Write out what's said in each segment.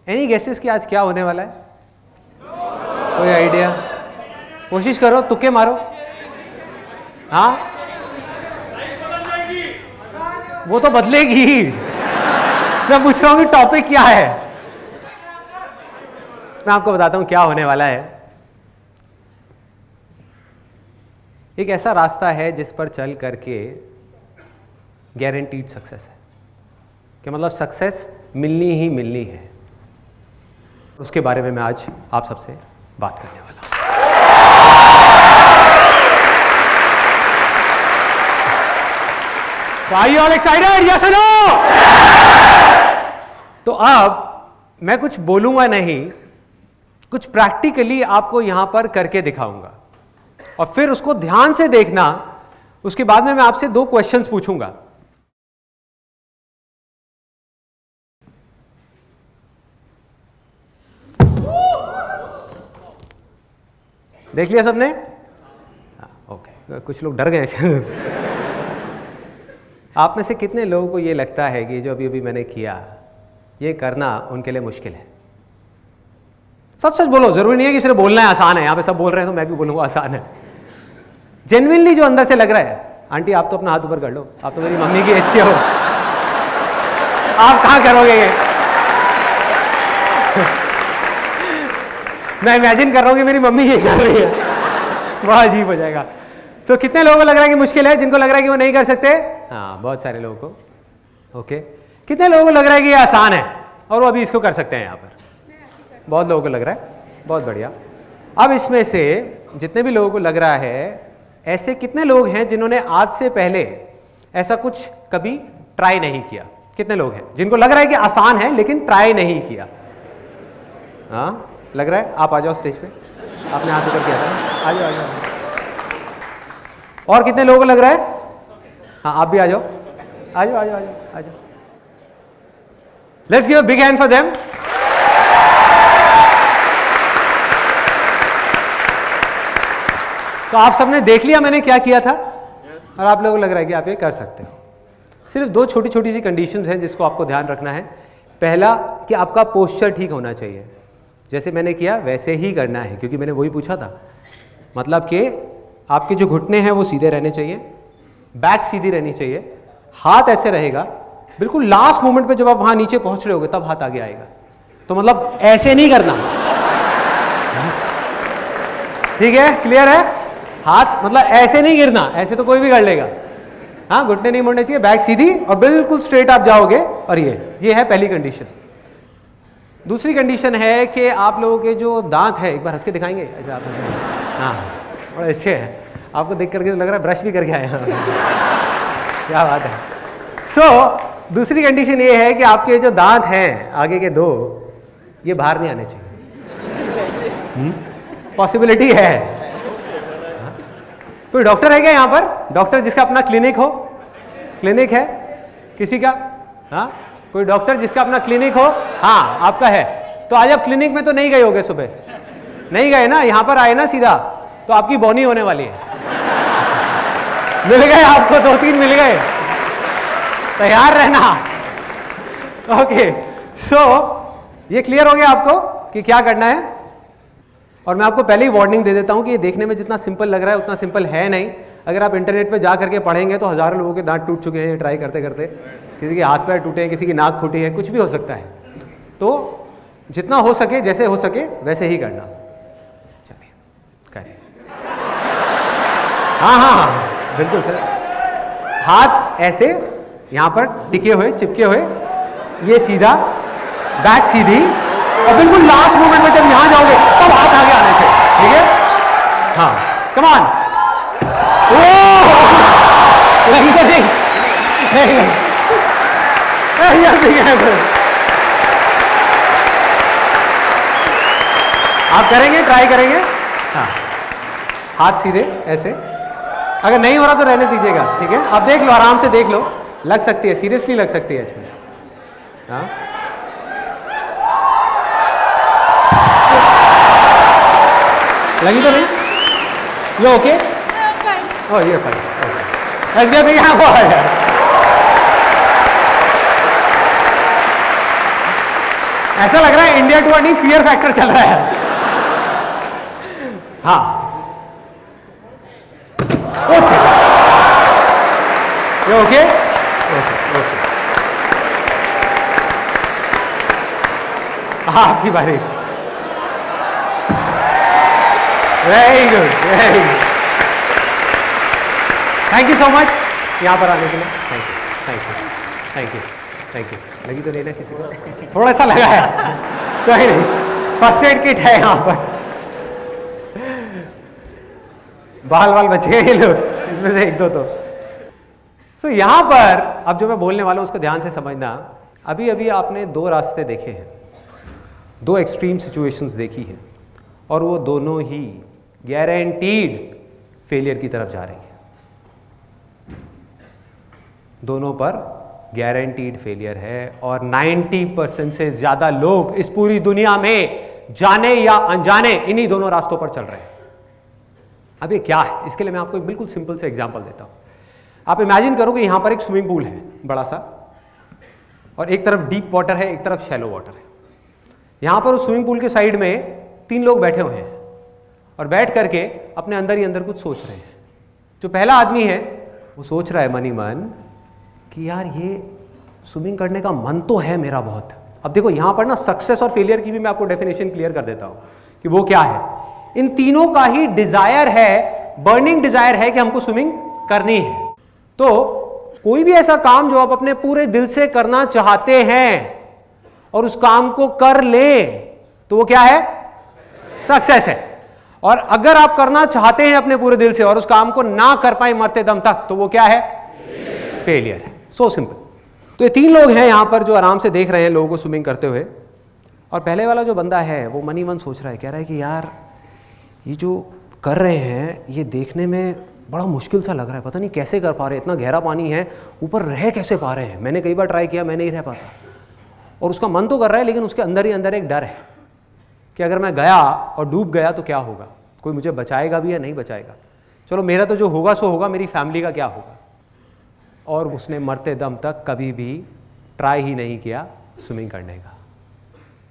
Any guesses कि आज क्या होने वाला है? कोई आइडिया? कोशिश करो, तुक्के मारो। हाँ, वो तो बदलेगी। मैं पूछ रहा हूं कि टॉपिक क्या है। मैं आपको बताता हूं क्या होने वाला है। एक ऐसा रास्ता है जिस पर चल करके गारंटीड सक्सेस है, कि मतलब सक्सेस मिलनी ही मिलनी है। उसके बारे में मैं आज आप सबसे बात करने वाला हूं। Are you all excited? Yes or no? तो अब मैं कुछ बोलूंगा नहीं, कुछ प्रैक्टिकली आपको यहां पर करके दिखाऊंगा और फिर उसको ध्यान से देखना। उसके बाद में मैं आपसे 2 क्वेश्चंस पूछूंगा। देख लिया सबने? ओके, कुछ लोग डर गए। आप में से कितने लोगों को ये लगता है कि जो अभी अभी मैंने किया ये करना उनके लिए मुश्किल है? सच सच बोलो, जरूरी नहीं है कि सिर्फ बोलना है आसान है। यहां पे सब बोल रहे हैं तो मैं भी बोलूंगा आसान है। जेन्युइनली जो अंदर से लग रहा है। आंटी आप तो अपना हाथ ऊपर कर लो, आप तो मेरी मम्मी की एज के हो, आप कहां करोगे ये? मैं इमेजिन कर रहा हूं कि मेरी मम्मी ये कर रही है, बहुत अजीब हो जाएगा। तो कितने लोगों को लग रहा है कि मुश्किल है? जिनको लग रहा है कि वो नहीं कर सकते? हाँ, बहुत सारे लोगों को। ओके, कितने लोगों को लग रहा है कि ये आसान है और वो अभी इसको कर सकते हैं? यहाँ पर बहुत लोगों को लग रहा है। बहुत बढ़िया। अब इसमें से जितने भी लोगों को लग रहा है, ऐसे कितने लोग हैं जिन्होंने आज से पहले ऐसा कुछ कभी ट्राई नहीं किया? कितने लोग हैं जिनको लग रहा है कि आसान है लेकिन ट्राई नहीं किया? हाँ, लग रहा है। आप आ जाओ स्टेज पे, आपने हाथ ऊपर किया था। आ जाओ, आ जाओ। और कितने लोगों को लग रहा है? हाँ, आप भी आ जाओ, आ जाओ, आ जाओ, आ जाओ, आ जाओ। Let's give a big hand for them. तो आप सबने देख लिया मैंने क्या किया था और आप लोगों को लग रहा है कि आप ये कर सकते हो। सिर्फ 2 छोटी छोटी सी कंडीशंस हैं जिसको आपको ध्यान रखना है। पहला कि आपका पोस्चर ठीक होना चाहिए, जैसे मैंने किया वैसे ही करना है, क्योंकि मैंने वही पूछा था। मतलब कि आपके जो घुटने हैं वो सीधे रहने चाहिए, बैक सीधी रहनी चाहिए, हाथ ऐसे रहेगा। बिल्कुल लास्ट मोमेंट पे जब आप वहां नीचे पहुंच रहे होगे तब हाथ आगे आएगा। तो मतलब ऐसे नहीं करना, ठीक है? क्लियर है? हाथ मतलब ऐसे नहीं गिरना, ऐसे तो कोई भी कर लेगा। हाँ, घुटने नहीं मोड़ने चाहिए, बैक सीधी और बिल्कुल स्ट्रेट आप जाओगे। और ये है पहली कंडीशन। दूसरी कंडीशन है कि आप लोगों के जो दांत है, एक बार हंस के दिखाएंगे? अच्छा, आप हाँ, बड़े अच्छे हैं। आपको देख करके तो लग रहा है ब्रश भी करके आए हैं। क्या बात है। दूसरी कंडीशन ये है कि आपके जो दांत हैं आगे के 2, ये बाहर नहीं आने चाहिए। पॉसिबिलिटी है। कोई डॉक्टर है क्या यहाँ पर? डॉक्टर जिसका अपना क्लिनिक हो? क्लिनिक है किसी का? हाँ, कोई डॉक्टर जिसका अपना क्लिनिक हो? हाँ, आपका है। तो आज आप क्लिनिक में तो नहीं गए होगे, सुबह नहीं गए ना, यहाँ पर आए ना सीधा, तो आपकी बोनी होने वाली है। मिल गए आपको, 2-3 मिल गए, तैयार रहना। ओके, ये क्लियर हो गया आपको कि क्या करना है। और मैं आपको पहले ही वार्निंग दे देता हूं कि ये देखने में जितना सिंपल लग रहा है उतना सिंपल है नहीं। अगर आप इंटरनेट पे जा करके पढ़ेंगे तो हजारों लोगों के दांत टूट चुके हैं ट्राई करते करते, किसी के हाथ पैर टूटे हैं, किसी की नाक फूटी है, कुछ भी हो सकता है। तो जितना हो सके, जैसे हो सके वैसे ही करना। चलिए करें। हाँ हाँ हाँ, बिल्कुल सर। हाथ ऐसे यहाँ पर टिके हुए, चिपके हुए, ये सीधा, बैक सीधी, और बिल्कुल लास्ट मोमेंट में जब यहां जाओगे तब हाथ आगे आने चाहिए। ठीक है? हाँ, कम ऑन। आप करेंगे, ट्राई करेंगे? हाँ, हाथ सीधे ऐसे। अगर नहीं हो रहा तो रहने दीजिएगा, ठीक है? आप देख लो, आराम से देख लो, लग सकती है, सीरियसली लग सकती है इसमें। हाँ, लगी तो नहीं? ये ओके? ओह, ये फाइन। ओके, भी यहाँ वो है। ऐसा लग रहा है इंडिया टू नहीं फियर फैक्टर चल रहा है। हाँ ओके ओके ओके ओके, आपकी बारी। Very good very good, thank you so much यहाँ पर आने के लिए। Thank you thank you thank you thank you. लगी तो नहीं ना किसी को? थोड़ा सा लगा है, कोई नहीं, फर्स्ट एड किट है यहाँ पर। बाल बाल बच गए ये लोग, इसमें से एक दो तो यहां पर अब जो मैं बोलने वाला हूं उसको ध्यान से समझना। अभी अभी आपने दो रास्ते देखे हैं, दो एक्सट्रीम सिचुएशंस देखी हैं, और वो दोनों ही गारंटीड फेलियर की तरफ जा रही है। दोनों पर गारंटीड फेलियर है, और 90% से ज्यादा लोग इस पूरी दुनिया में जाने या अनजाने इन्हीं दोनों रास्तों पर चल रहे हैं। अब ये क्या है, इसके लिए मैं आपको एक बिल्कुल सिंपल से एग्जांपल देता हूं। आप इमेजिन करो कि यहां पर एक स्विमिंग पूल है बड़ा सा, और एक तरफ डीप वाटर है, एक तरफ शैलो वाटर है। यहां पर उस स्विमिंग पूल के साइड में 3 लोग बैठे हुए हैं, और बैठ करके अपने अंदर ही अंदर कुछ सोच रहे हैं। जो पहला आदमी है वो सोच रहा है मन ही मन कि यार ये स्विमिंग करने का मन तो है मेरा बहुत। अब देखो यहां पर ना सक्सेस और फेलियर की भी मैं आपको डेफिनेशन क्लियर कर देता हूं कि वो क्या है। इन तीनों का ही डिजायर है, बर्निंग डिजायर है कि हमको स्विमिंग करनी है। तो कोई भी ऐसा काम जो आप अपने पूरे दिल से करना चाहते हैं और उस काम को कर ले तो वो क्या है? सक्सेस है। और अगर आप करना चाहते हैं अपने पूरे दिल से और उस काम को ना कर पाए मरते दम तक तो वो क्या है? फेलियर है। So simple. तो ये 3 लोग हैं यहां पर जो आराम से देख रहे हैं लोगों को स्विमिंग करते हुए, और पहले वाला जो बंदा है वो मन ही मन सोच रहा है, कह रहा है कि यार ये जो कर रहे हैं ये देखने में बड़ा मुश्किल सा लग रहा है, पता नहीं कैसे कर पा रहे हैं, इतना गहरा पानी है, ऊपर रह कैसे पा रहे हैं। मैंने कई बार ट्राई किया, मैं नहीं रह पाता। और उसका मन तो कर रहा है, लेकिन उसके अंदर ही अंदर एक डर है कि अगर मैं गया और डूब गया तो क्या होगा, कोई मुझे बचाएगा भी या नहीं बचाएगा। चलो मेरा तो जो होगा सो होगा, मेरी फैमिली का क्या होगा। और उसने मरते दम तक कभी भी ट्राई ही नहीं किया स्विमिंग करने का।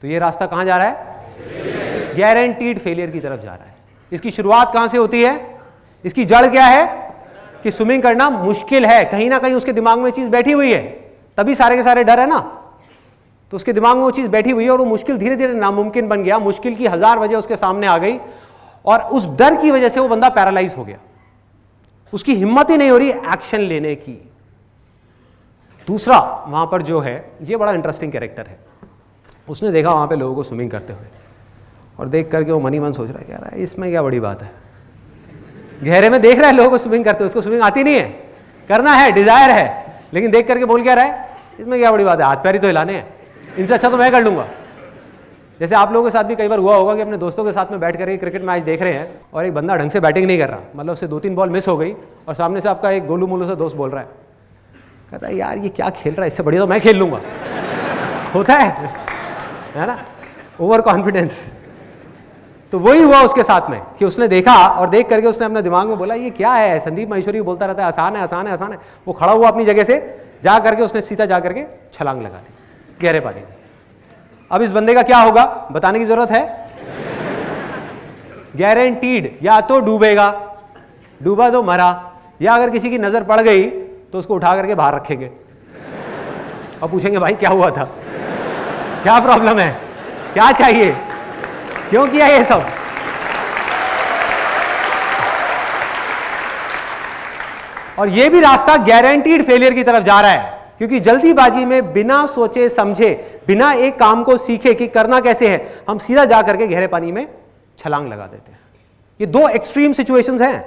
तो ये रास्ता कहाँ जा रहा है? गारंटीड फेलियर की तरफ जा रहा है। इसकी शुरुआत कहाँ से होती है? इसकी जड़ क्या है? कि स्विमिंग करना मुश्किल है। कहीं ना कहीं उसके दिमाग में चीज बैठी हुई है, तभी सारे के सारे डर है ना। तो उसके दिमाग में वो चीज बैठी हुई है और वो मुश्किल धीरे धीरे नामुमकिन बन गया। मुश्किल की 1000 वजह उसके सामने आ गई, और उस डर की वजह से वो बंदा पैरालाइज हो गया। उसकी हिम्मत ही नहीं हो रही एक्शन लेने की। दूसरा वहां पर जो है, ये बड़ा इंटरेस्टिंग कैरेक्टर है। उसने देखा वहां पे लोगों को स्विमिंग करते हुए, और देख करके वो मन ही मन सोच रहा है, यार इसमें क्या बड़ी बात है। गहरे में देख रहा है लोगों को स्विमिंग करते हुए, उसको स्विमिंग आती नहीं है, करना है, डिजायर है, लेकिन देख करके बोल क्या रहा है, इसमें क्या बड़ी बात है, हाथ पैर ही तो हिलाने हैं, इनसे अच्छा तो मैं कर लूंगा। जैसे आप लोगों के साथ भी कई बार हुआ होगा कि अपने दोस्तों के साथ में बैठ कर क्रिकेट मैच देख रहे हैं, और एक बंदा ढंग से बैटिंग नहीं कर रहा, मतलब उससे 2-3 बॉल मिस हो गई, और सामने से आपका एक गोलू मोलू सा दोस्त बोल रहा है, कहता है यार ये क्या खेल रहा है, इससे बढ़िया तो मैं खेल लूंगा। होता है ना, ओवर कॉन्फिडेंस। तो वही हुआ उसके साथ में कि उसने देखा, और देख करके उसने अपने दिमाग में बोला ये क्या है, संदीप महेश्वरी बोलता रहता है आसान है आसान है आसान है। वो खड़ा हुआ अपनी जगह से, जा करके उसने सीधा जा करके छलांग लगा दी गहरे पानी में। अब इस बंदे का क्या होगा बताने की जरूरत है? गारंटीड, या तो डूबेगा, डूबा तो मरा, या अगर किसी की नजर पड़ गई तो उसको उठा करके बाहर रखेंगे और पूछेंगे भाई क्या हुआ था, क्या प्रॉब्लम है, क्या चाहिए, क्यों किया ये सब। और ये भी रास्ता गारंटीड फेलियर की तरफ जा रहा है, क्योंकि जल्दीबाजी में बिना सोचे समझे, बिना एक काम को सीखे कि करना कैसे है, हम सीधा जा करके गहरे पानी में छलांग लगा देते हैं। ये 2 एक्सट्रीम सिचुएशंस हैं।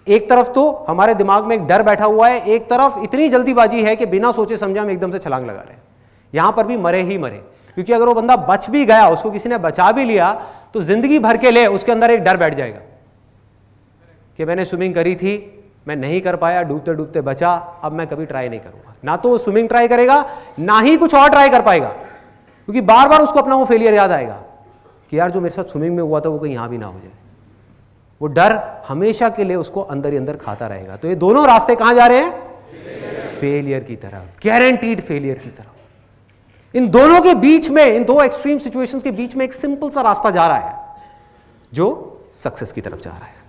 एक तरफ तो हमारे दिमाग में एक डर बैठा हुआ है, एक तरफ इतनी जल्दीबाजी है कि बिना सोचे समझे हम एकदम से छलांग लगा रहे हैं। यहां पर भी मरे ही मरे, क्योंकि अगर वो बंदा बच भी गया, उसको किसी ने बचा भी लिया, तो जिंदगी भर के लिए उसके अंदर एक डर बैठ जाएगा कि मैंने स्विमिंग करी थी, मैं नहीं कर पाया, डूबते डूबते बचा, अब मैं कभी ट्राई नहीं करूंगा। ना तो वो स्विमिंग ट्राई करेगा, ना ही कुछ और ट्राई कर पाएगा, क्योंकि बार बार उसको अपना वो फेलियर याद आएगा कि यार जो मेरे साथ स्विमिंग में हुआ था वो कहीं यहां भी ना हो जाए। वो डर हमेशा के लिए उसको अंदर ही अंदर खाता रहेगा। तो ये दोनों रास्ते कहां जा रहे हैं? फेलियर की तरफ, गारंटीड फेलियर की तरफ। इन दोनों के बीच में, इन दो एक्सट्रीम सिचुएशंस के बीच में एक सिंपल सा रास्ता जा रहा है जो सक्सेस की तरफ जा रहा है।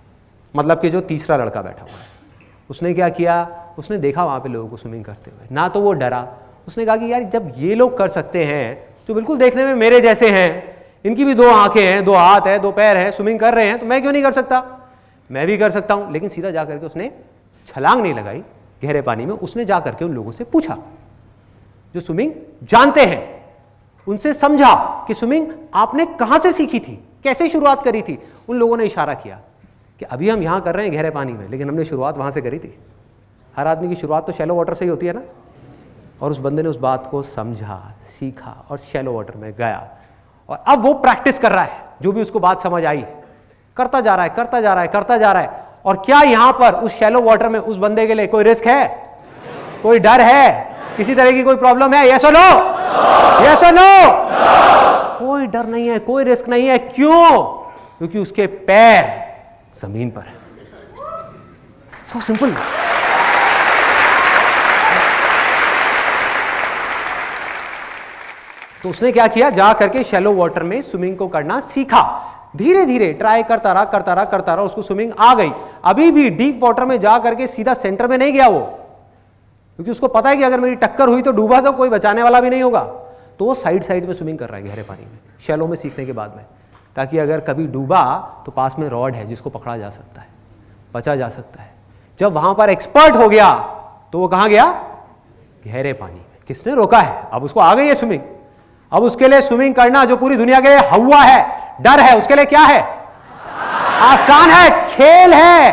मतलब कि जो तीसरा लड़का बैठा हुआ है, उसने क्या किया, उसने देखा वहां पे लोगों को स्विमिंग करते हुए, ना तो वो डरा, उसने कहा कि यार जब ये लोग कर सकते हैं जो बिल्कुल देखने में मेरे जैसे हैं, इनकी भी 2 आंखें हैं, 2 हाथ है, 2 पैर हैं, स्विमिंग कर रहे हैं, तो मैं क्यों नहीं कर सकता, मैं भी कर सकता हूं। लेकिन सीधा जा करके उसने छलांग नहीं लगाई गहरे पानी में, उसने जा करके उन लोगों से पूछा जो स्विमिंग जानते हैं, उनसे समझा कि स्विमिंग आपने कहां से सीखी थी, कैसे शुरुआत करी थी। उन लोगों ने इशारा किया कि अभी हम यहां कर रहे हैं गहरे पानी में, लेकिन हमने शुरुआत वहां से करी थी। हर आदमी की शुरुआत तो शैलो वाटर से ही होती है ना। और उस बंदे ने उस बात को समझा, सीखा और शैलो वाटर में गया, और अब वो प्रैक्टिस कर रहा है, जो भी उसको बात समझ आई करता जा रहा है, करता जा रहा है, करता जा रहा है। और क्या यहां पर उस शैलो वाटर में उस बंदे के लिए कोई रिस्क है, कोई डर है, किसी तरह की कोई प्रॉब्लम है? यस और नो? यस और नो? कोई डर नहीं है, कोई रिस्क नहीं है। क्यों? क्योंकि उसके पैर जमीन पर है। So simple. तो उसने क्या किया, जा करके शैलो वाटर में स्विमिंग को करना सीखा। धीरे धीरे ट्राई करता रहा, करता रहा, करता रहा, उसको स्विमिंग आ गई। अभी भी डीप वाटर में जा करके सीधा सेंटर में नहीं गया वो, क्योंकि उसको पता है कि अगर मेरी टक्कर हुई तो डूबा तो कोई बचाने वाला भी नहीं होगा। तो वो साइड साइड में स्विमिंग कर रहा है गहरे पानी में, शैलो में सीखने के बाद में, ताकि अगर कभी डूबा तो पास में रॉड है जिसको पकड़ा जा सकता है, बचा जा सकता है। जब वहां पर एक्सपर्ट हो गया तो वो कहां गया? गहरे पानी में। किसने रोका है? अब उसको आ गई है स्विमिंग। अब उसके लिए स्विमिंग करना जो पूरी दुनिया के लिए हवा है, डर है, उसके लिए क्या है? आसान है, खेल है,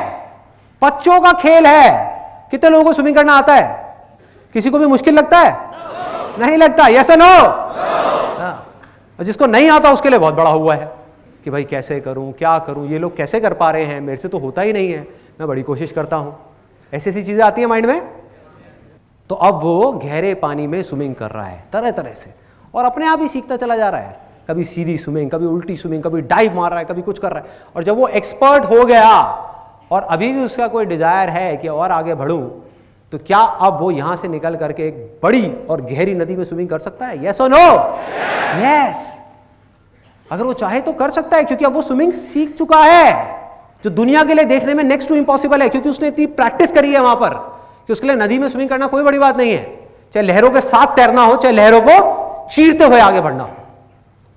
बच्चों का खेल है। कितने लोगों को स्विमिंग करना आता है? किसी को भी मुश्किल लगता है? नहीं लगता। यस और नो? और जिसको नहीं आता उसके लिए बहुत बड़ा हुआ है कि भाई कैसे करूं, क्या करूं, ये लोग कैसे कर पा रहे हैं, मेरे से तो होता ही नहीं है, मैं बड़ी कोशिश करता हूं। ऐसी ऐसी चीजें आती है माइंड में। तो अब वो गहरे पानी में स्विमिंग कर रहा है तरह तरह से, और अपने आप ही सीखता चला जा रहा है। कभी सीधी स्विमिंग, कभी उल्टी स्विमिंग, कभी डाइव मार रहा है, कभी कुछ कर रहा है। और जब वो एक्सपर्ट हो गया और अभी भी उसका कोई डिजायर है कि और आगे बढ़ूं, तो क्या अब वो यहां से निकल करके एक बड़ी और गहरी नदी में स्विमिंग कर सकता है? यस और नो? यस। अगर वो चाहे तो कर सकता है, क्योंकि अब वो स्विमिंग सीख चुका है, जो दुनिया के लिए देखने में नेक्स्ट टू इम्पॉसिबल है, क्योंकि उसने इतनी प्रैक्टिस करी है वहां पर कि उसके लिए नदी में स्विमिंग करना कोई बड़ी बात नहीं है। चाहे लहरों के साथ तैरना हो, चाहे लहरों को चीरते हुए आगे बढ़ना हो,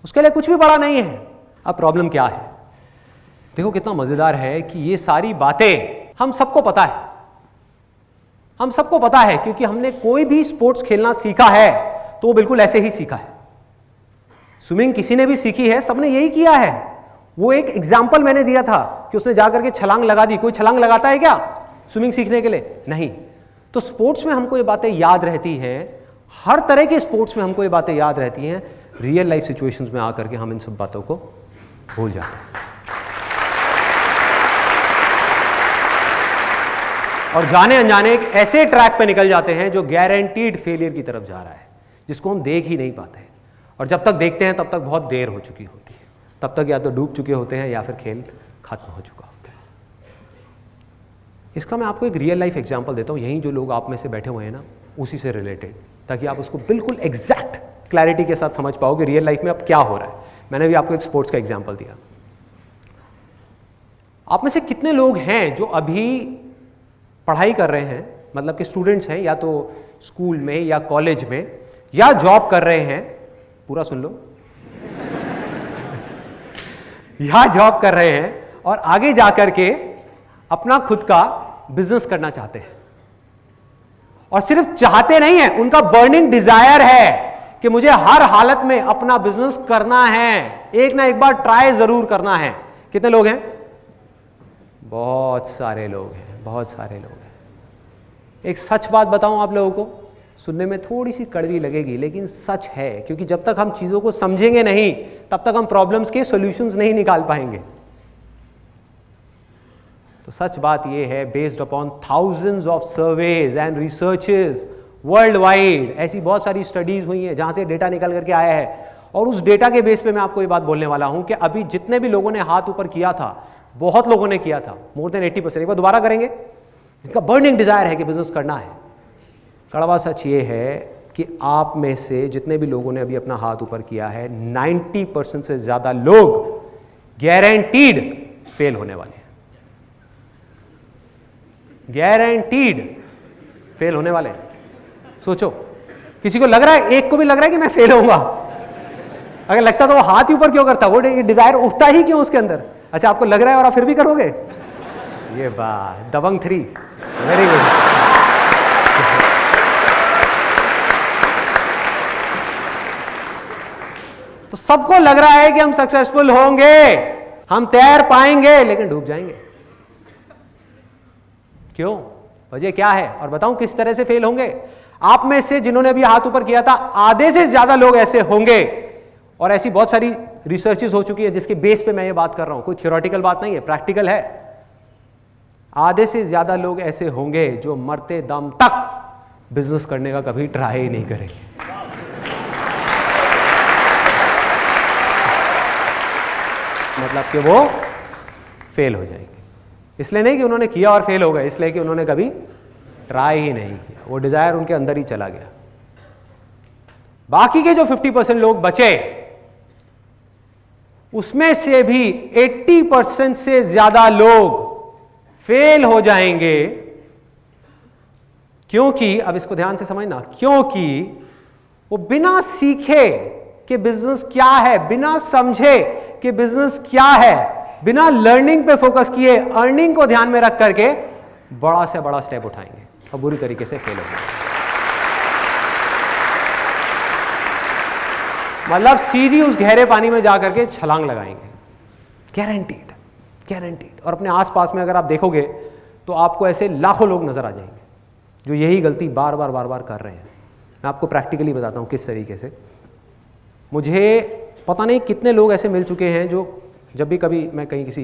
उसके लिए कुछ भी बड़ा नहीं है। अब प्रॉब्लम क्या है? देखो कितना मजेदार है कि ये सारी बातें हम सबको पता है, हम सबको पता है, क्योंकि हमने कोई भी स्पोर्ट्स खेलना सीखा है तो वो बिल्कुल ऐसे ही सीखा है। स्विमिंग किसी ने भी सीखी है, सबने यही किया है। वो एक एग्जाम्पल मैंने दिया था कि उसने जाकर के छलांग लगा दी। कोई छलांग लगाता है क्या स्विमिंग सीखने के लिए? नहीं। तो स्पोर्ट्स में हमको ये बातें याद रहती हैं, हर तरह के स्पोर्ट्स में हमको ये बातें याद रहती हैं। रियल लाइफ सिचुएशंस में आकर के हम इन सब बातों को भूल जाते हैं और जाने अनजाने एक ऐसे ट्रैक पे निकल जाते हैं जो गारंटीड फेलियर की तरफ जा रहा है, जिसको हम देख ही नहीं पाते हैं। और जब तक देखते हैं तब तक बहुत देर हो चुकी होती है, तब तक या तो डूब चुके होते हैं या फिर खेल खत्म हो चुका होता है। इसका मैं आपको एक रियल लाइफ एग्जांपल देता हूँ, यहीं जो लोग आप में से बैठे हुए हैं ना, उसी से रिलेटेड, ताकि आप उसको बिल्कुल एग्जैक्ट क्लैरिटी के साथ समझ पाओ कि रियल लाइफ में अब क्या हो रहा है। मैंने भी आपको एक स्पोर्ट्स का एग्जांपल दिया। आप में से कितने लोग हैं जो अभी पढ़ाई कर रहे हैं, मतलब कि स्टूडेंट्स हैं, या तो स्कूल में या कॉलेज में या जॉब कर रहे हैं, पूरा सुन लो या जॉब कर रहे हैं और आगे जाकर के अपना खुद का बिजनेस करना चाहते हैं, और सिर्फ चाहते नहीं है, उनका बर्निंग डिजायर है कि मुझे हर हालत में अपना बिजनेस करना है, एक ना एक बार ट्राई जरूर करना है। कितने लोग हैं? बहुत सारे लोग हैं, बहुत सारे लोग हैं। एक सच बात बताऊं आप लोगों को, सुनने में थोड़ी सी कड़वी लगेगी लेकिन सच है, क्योंकि जब तक हम चीजों को समझेंगे नहीं तब तक हम प्रॉब्लम्स के सॉल्यूशंस नहीं निकाल पाएंगे। तो सच बात यह है, based upon thousands of surveys and researches world wide, ऐसी बहुत सारी स्टडीज हुई हैं जहां से डेटा निकल करके आया है, और उस डेटा के बेस पे मैं आपको ये बात बोलने वाला हूं कि अभी जितने भी लोगों ने हाथ ऊपर किया था, बहुत लोगों ने किया था, मोर देन 80%, एक बार दोबारा करेंगे, इनका बर्निंग डिजायर है कि बिजनेस करना है। कड़वा सच ये है कि आप में से जितने भी लोगों ने अभी अपना हाथ ऊपर किया है 90% से ज्यादा लोग गारंटीड फेल होने वाले हैं, गारंटीड फेल होने वाले हैं। सोचो, किसी को लग रहा है, एक को भी लग रहा है कि मैं फेल होऊंगा? अगर लगता तो वो हाथ ही ऊपर क्यों करता? वो डिजायर उठता ही क्यों उसके अंदर? अच्छा, आपको लग रहा है और आप फिर भी करोगे? ये बात दबंग 3, वेरी गुड। तो सबको लग रहा है कि हम सक्सेसफुल होंगे, हम तैर पाएंगे, लेकिन डूब जाएंगे। क्यों? वजह क्या है? और बताऊं किस तरह से फेल होंगे। आप में से जिन्होंने अभी हाथ ऊपर किया था, आधे से ज्यादा लोग ऐसे होंगे, और ऐसी बहुत सारी रिसर्चेस हो चुकी है जिसके बेस पे मैं ये बात कर रहा हूं, कोई थियोरेटिकल बात नहीं है, प्रैक्टिकल है। आधे से ज्यादा लोग ऐसे होंगे जो मरते दम तक बिजनेस करने का कभी ट्राई ही नहीं करेंगे। मतलब कि वो फेल हो जाएंगे। इसलिए नहीं कि उन्होंने किया और फेल हो गए, इसलिए कि उन्होंने कभी ट्राई ही नहीं किया, वो डिजायर उनके अंदर ही चला गया। बाकी के जो 50% लोग बचे, उसमें से भी 80% से ज्यादा लोग फेल हो जाएंगे। क्योंकि, अब इसको ध्यान से समझना, क्योंकि वो बिना सीखे कि बिजनेस क्या है, बिना समझे कि बिजनेस क्या है, बिना लर्निंग पे फोकस किए, अर्निंग को ध्यान में रख करके बड़ा से बड़ा स्टेप उठाएंगे और बुरी तरीके से फेल होंगे। मतलब सीधी उस गहरे पानी में जाकर के छलांग लगाएंगे, गारंटीड, गारंटीड। और अपने आसपास में अगर आप देखोगे तो आपको ऐसे लाखों लोग नजर आ जाएंगे जो यही गलती बार बार कर रहे हैं। मैं आपको प्रैक्टिकली बताता हूं किस तरीके से। मुझे पता नहीं कितने लोग ऐसे मिल चुके हैं जो जब भी कभी मैं कहीं किसी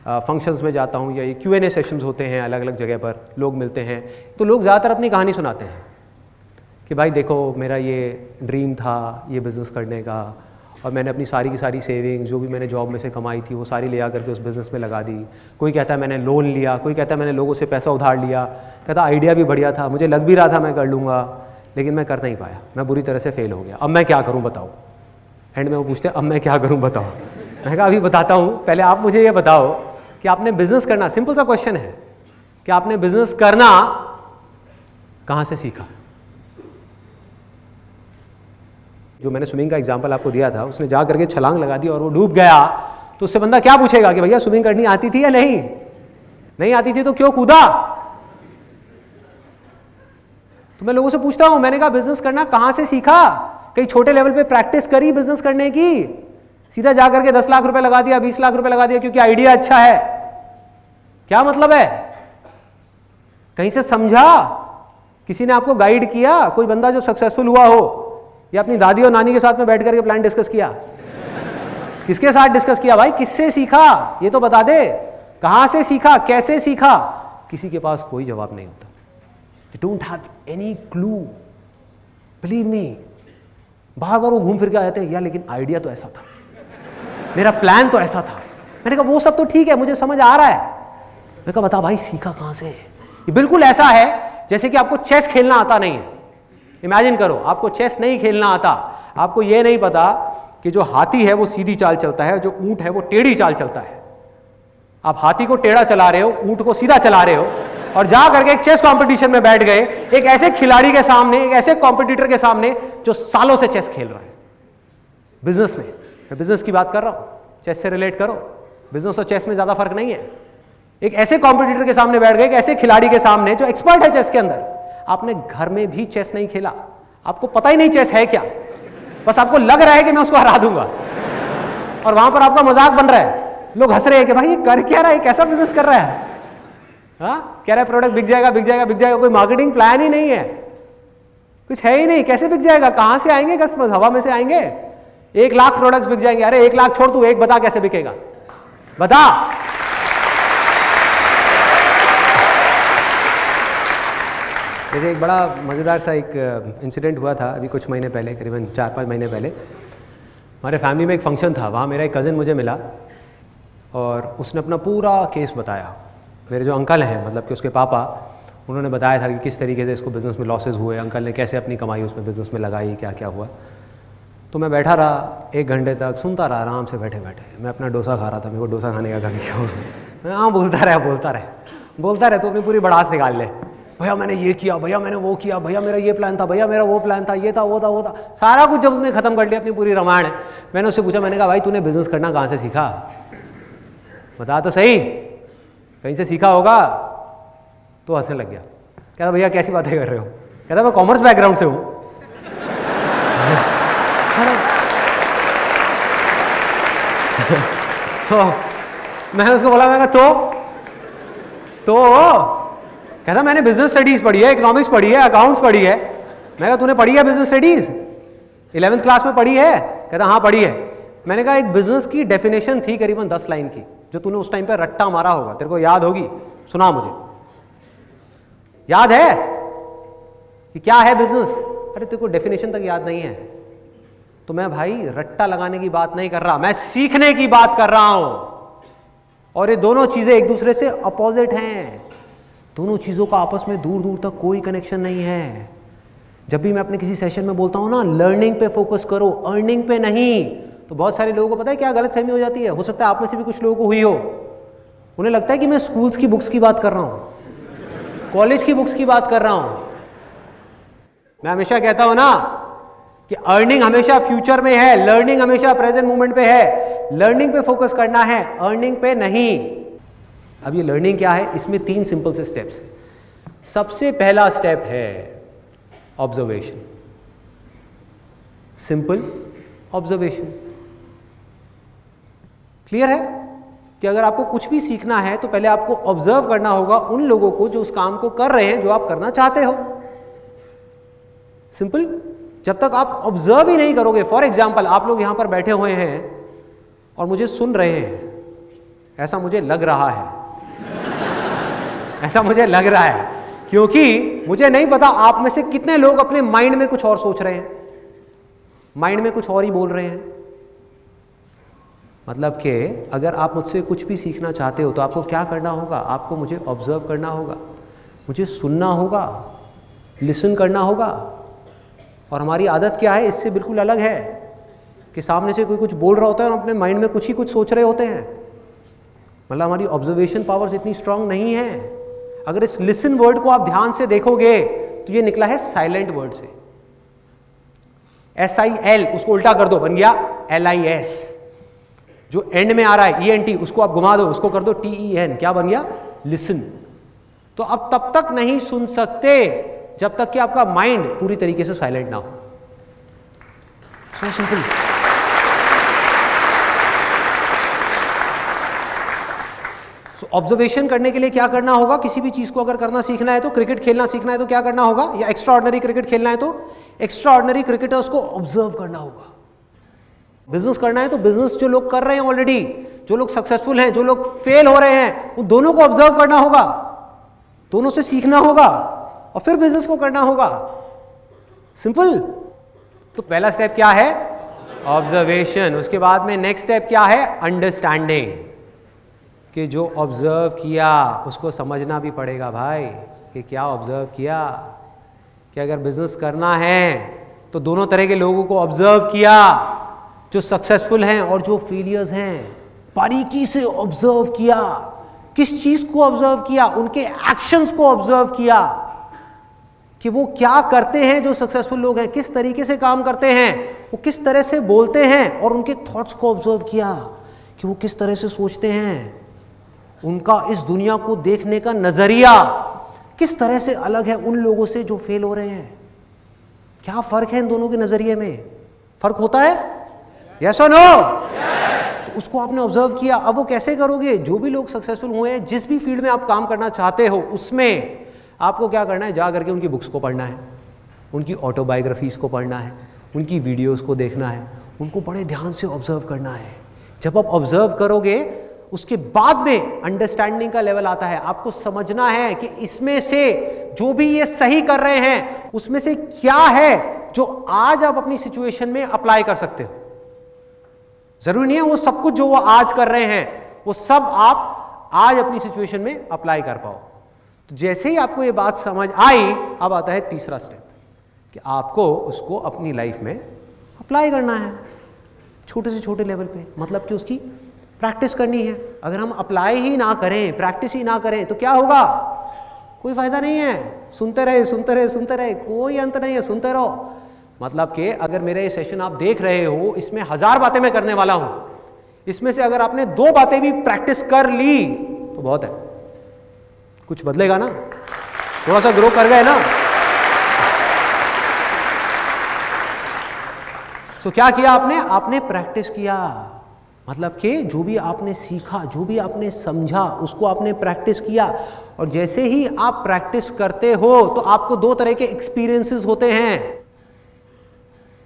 फंक्शंस में जाता हूं या ये Q&A सेशंस होते हैं, अलग अलग जगह पर लोग मिलते हैं, तो लोग ज़्यादातर अपनी कहानी सुनाते हैं कि भाई देखो, मेरा ये ड्रीम था ये बिज़नेस करने का, और मैंने अपनी सारी की सारी सेविंग्स जो भी मैंने जॉब में से कमाई थी वो सारी ले आ करके उस बिज़नेस में लगा दी। कोई कहता है मैंने लोन लिया, कोई कहता है मैंने लोगों से पैसा उधार लिया, कहता आइडिया भी बढ़िया था, मुझे लग भी रहा था मैं कर लूँगा, लेकिन मैं कर नहीं पाया, मैं बुरी तरह से फेल हो गया, अब मैं क्या करूँ बताओ। एंड में वो पूछते हैं अब मैं क्या करूँ बताओ। मैं कहा अभी बताता हूँ, पहले आप मुझे ये बताओ कि आपने बिजनेस करना, सिंपल सा क्वेश्चन है कि आपने बिजनेस करना कहाँ से सीखा। जो मैंने स्विमिंग का एग्जांपल आपको दिया था, उसने जा करके छलांग लगा दी और वो डूब गया, तो उससे बंदा क्या पूछेगा कि भैया स्विमिंग करनी आती थी या नहीं? नहीं आती थी तो क्यों कूदा? तो मैं लोगों से पूछता हूं, मैंने कहा बिजनेस करना कहां से सीखा? कहीं छोटे लेवल पे प्रैक्टिस करी बिजनेस करने की? सीधा जाकर के 10 लाख रुपए लगा दिया, 20 लाख रुपए लगा दिया क्योंकि आइडिया अच्छा है? क्या मतलब है? कहीं से समझा? किसी ने आपको गाइड किया? कोई बंदा जो सक्सेसफुल हुआ हो, या अपनी दादी और नानी के साथ में बैठ करके प्लान डिस्कस किया? किसके साथ डिस्कस किया भाई? किससे सीखा ये तो बता दे। कहां से सीखा, कैसे सीखा? किसी के पास कोई जवाब नहीं होता। They don't have any clue. Believe me, बार बार वो घूम फिर के आ जाते हैं, यार लेकिन आइडिया तो ऐसा था, मेरा प्लान तो ऐसा था। मैंने कहा वो सब तो ठीक है, मुझे समझ आ रहा है। मैं कहा बता भाई सीखा कहां से? ये बिल्कुल ऐसा है जैसे कि आपको चेस खेलना आता नहीं है। इमेजिन करो आपको चेस नहीं खेलना आता, आपको ये नहीं पता कि जो हाथी है वो सीधी चाल चलता है, जो ऊंट है वो टेढ़ी चाल चलता है। आप हाथी को टेढ़ा चला रहे हो, ऊंट को सीधा चला रहे हो, और जा करके एक चेस कंपटीशन में बैठ गए, एक ऐसे खिलाड़ी के सामने, एक ऐसे कॉम्पिटिटर के सामने जो सालों से चेस खेल रहा है। बिजनेस में, मैं बिजनेस की बात कर रहा हूं, चेस से रिलेट करो, बिजनेस और चेस में ज्यादा फर्क नहीं है। एक ऐसे कॉम्पिटिटर के सामने बैठ गए, एक ऐसे खिलाड़ी के सामने जो एक्सपर्ट है चेस के अंदर। आपने घर में भी चेस नहीं खेला, आपको पता ही नहीं चेस है क्या, बस आपको लग रहा है कि मैं उसको हरा दूंगा, और वहां पर आपका मजाक बन रहा है। लोग हंस रहे हैं कि भाई ये कर क्या रहा है, कैसा बिजनेस कर रहा है, हाँ कह रहा है प्रोडक्ट बिक जाएगा बिक जाएगा बिक जाएगा, कोई मार्केटिंग प्लान ही नहीं है, कुछ है ही नहीं, कैसे बिक जाएगा, कहां से आएंगे कस्टमर्स, हवा में से आएंगे, 1 लाख प्रोडक्ट्स बिक जाएंगे। अरे 1 लाख छोड़, तू एक बता कैसे बिकेगा, बता। जैसे एक बड़ा मज़ेदार सा एक इंसिडेंट हुआ था अभी कुछ महीने पहले, करीबन 4-5 महीने पहले। हमारे फैमिली में एक फंक्शन था, वहाँ मेरा एक कज़न मुझे मिला और उसने अपना पूरा केस बताया। मेरे जो अंकल हैं, मतलब कि उसके पापा, उन्होंने बताया था कि किस तरीके से इसको बिज़नेस में लॉसेस हुए, अंकल ने कैसे अपनी कमाई उसमें बिज़नेस में लगाई, क्या क्या हुआ। तो मैं बैठा रहा 1 घंटे तक, सुनता रहा आराम से बैठे बैठे। मैं अपना डोसा खा रहा था, मेरे को डोसा खाने का कभी शौक है। मैं हाँ बोलता रहे तो अपनी पूरी भड़ास निकाल ले। भैया मैंने ये किया, भैया मैंने वो किया, भैया मेरा ये प्लान था, भैया मेरा वो प्लान था, ये था वो था वो था, सारा कुछ जब उसने खत्म कर लिया अपनी पूरी रामायण। मैंने उससे पूछा, मैंने कहा भाई तूने बिज़नेस करना कहाँ से सीखा, बता तो सही, कहीं से सीखा होगा। तो हंसने लग गया, कहता भैया कैसी बातें कर रहे हो, कहता मैं कॉमर्स बैकग्राउंड से हूँ। तो मैंने उसको बोला, मैं तो कहता मैंने बिजनेस स्टडीज पढ़ी है, इकोनॉमिक्स पढ़ी है, अकाउंट्स पढ़ी है। मैं कहा तूने पढ़ी है बिजनेस स्टडीज, 11th क्लास में पढ़ी है? कहता हाँ पढ़ी है। मैंने कहा एक बिजनेस की डेफिनेशन थी करीबन 10 लाइन की, जो तूने उस टाइम पे रट्टा मारा होगा, तेरे को याद होगी, सुना मुझे, याद है कि क्या है बिजनेस? अरे तेरे को डेफिनेशन तक याद नहीं है। तो मैं भाई रट्टा लगाने की बात नहीं कर रहा, मैं सीखने की बात कर रहा हूं। और ये दोनों चीजें एक दूसरे से अपोजिट हैं, दोनों चीजों का आपस में दूर दूर तक कोई कनेक्शन नहीं है। जब भी मैं अपने किसी सेशन में बोलता हूं ना, लर्निंग पे फोकस करो, अर्निंग पे नहीं, तो बहुत सारे लोगों को पता है क्या गलतफहमी हो जाती है। हो सकता है आप में से भी कुछ लोगों को हुई हो। उन्हें लगता है कि मैं स्कूल्स की बुक्स की बात कर रहा हूं, कॉलेज की बुक्स की बात कर रहा हूं। मैं हमेशा कहता हूं ना कि अर्निंग हमेशा फ्यूचर में है, लर्निंग हमेशा प्रेजेंट मोमेंट पे है। लर्निंग पे फोकस करना है, अर्निंग पे नहीं। अब ये लर्निंग क्या है, इसमें 3 सिंपल से स्टेप्स हैं। सबसे पहला स्टेप है ऑब्जर्वेशन, सिंपल ऑब्जर्वेशन। क्लियर है कि अगर आपको कुछ भी सीखना है तो पहले आपको ऑब्जर्व करना होगा उन लोगों को जो उस काम को कर रहे हैं जो आप करना चाहते हो। सिंपल। जब तक आप ऑब्जर्व ही नहीं करोगे, फॉर एग्जाम्पल आप लोग यहां पर बैठे हुए हैं और मुझे सुन रहे हैं, ऐसा मुझे लग रहा है ऐसा मुझे लग रहा है, क्योंकि मुझे नहीं पता आप में से कितने लोग अपने माइंड में कुछ और सोच रहे हैं, माइंड में कुछ और ही बोल रहे हैं। मतलब कि अगर आप मुझसे कुछ भी सीखना चाहते हो तो आपको क्या करना होगा, आपको मुझे ऑब्जर्व करना होगा, मुझे सुनना होगा, लिसन करना होगा। और हमारी आदत क्या है, इससे बिल्कुल अलग है कि सामने से कोई कुछ बोल रहा होता है और अपने माइंड में कुछ ही कुछ सोच रहे होते हैं। मतलब हमारी ऑब्जर्वेशन पावर्स इतनी स्ट्रांग नहीं है। अगर इस लिसन वर्ड को आप ध्यान से देखोगे तो ये निकला है साइलेंट वर्ड से, SIL, उसको उल्टा कर दो, बन गया LIS। जो एंड में आ रहा है ENT, उसको आप घुमा दो, उसको कर दो TEN, क्या बन गया, लिसन। तो अब तब तक नहीं सुन सकते जब तक कि आपका माइंड पूरी तरीके से साइलेंट ना हो। So simple. सो ऑब्जर्वेशन करने के लिए क्या करना होगा, किसी भी चीज को अगर करना सीखना है तो, क्रिकेट खेलना सीखना है तो क्या करना होगा, या एक्स्ट्रा ऑर्डिनरी क्रिकेट खेलना है तो एक्स्ट्रा ऑर्डिनरी क्रिकेटर्स को ऑब्जर्व करना होगा। बिजनेस करना है तो बिजनेस जो लोग कर रहे हैं ऑलरेडी, जो लोग सक्सेसफुल हैं, जो लोग फेल हो रहे हैं, उन दोनों को ऑब्जर्व करना होगा, दोनों से सीखना होगा और फिर बिजनेस को करना होगा। सिंपल। तो पहला स्टेप क्या है, ऑब्जर्वेशन। उसके बाद में नेक्स्ट स्टेप क्या है, अंडरस्टैंडिंग, कि जो ऑब्जर्व किया उसको समझना भी पड़ेगा भाई, कि क्या ऑब्जर्व किया। कि अगर बिजनेस करना है तो दोनों तरह के लोगों को ऑब्जर्व किया, जो सक्सेसफुल हैं और जो फेलियर्स हैं, बारीकी से ऑब्जर्व किया। किस चीज को ऑब्जर्व किया, उनके एक्शंस को ऑब्जर्व किया कि वो क्या करते हैं, जो सक्सेसफुल लोग हैं किस तरीके से काम करते हैं, वो किस तरह से बोलते हैं, और उनके थॉट्स को ऑब्जर्व किया कि वो किस तरह से सोचते हैं, उनका इस दुनिया को देखने का नजरिया किस तरह से अलग है उन लोगों से जो फेल हो रहे हैं। क्या फर्क है इन दोनों के नजरिए में, फर्क होता है, यस और नो? तो उसको आपने ऑब्जर्व किया। अब वो कैसे करोगे, जो भी लोग सक्सेसफुल हुए हैं, जिस भी फील्ड में आप काम करना चाहते हो, उसमें आपको क्या करना है, जा करके उनकी बुक्स को पढ़ना है, उनकी ऑटोबायोग्राफीज को पढ़ना है, उनकी वीडियोस को देखना है, उनको बड़े ध्यान से ऑब्जर्व करना है। जब आप ऑब्जर्व करोगे उसके बाद में अंडरस्टैंडिंग का लेवल आता है। आपको समझना है कि इसमें से जो भी ये सही कर रहे हैं उसमें से क्या है जो आज आप अपनी सिचुएशन में अप्लाई कर सकते हो। जरूरी नहीं है वो सब कुछ जो वो आज कर रहे हैं वो सब आप आज अपनी सिचुएशन में अप्लाई कर पाओ। तो जैसे ही आपको ये बात समझ आई, अब आता है तीसरा स्टेप कि आपको उसको अपनी लाइफ में अप्लाई करना है, छोटे से छोटे लेवल पे, मतलब कि उसकी प्रैक्टिस करनी है। अगर हम अप्लाई ही ना करें, प्रैक्टिस ही ना करें, तो क्या होगा? कोई फायदा नहीं है। सुनते रहे सुनते रहे सुनते रहे, कोई अंत नहीं है, सुनते रहो। मतलब कि अगर मेरा ये सेशन आप देख रहे हो, इसमें 1000 बातें मैं करने वाला हूं, इसमें से अगर आपने 2 बातें भी प्रैक्टिस कर ली तो बहुत है। कुछ बदलेगा ना, थोड़ा सा ग्रो कर गए ना। सो क्या किया आपने? आपने प्रैक्टिस किया, मतलब कि जो भी आपने सीखा, जो भी आपने समझा, उसको आपने प्रैक्टिस किया। और जैसे ही आप प्रैक्टिस करते हो तो आपको 2 तरह के एक्सपीरियंसेस होते हैं,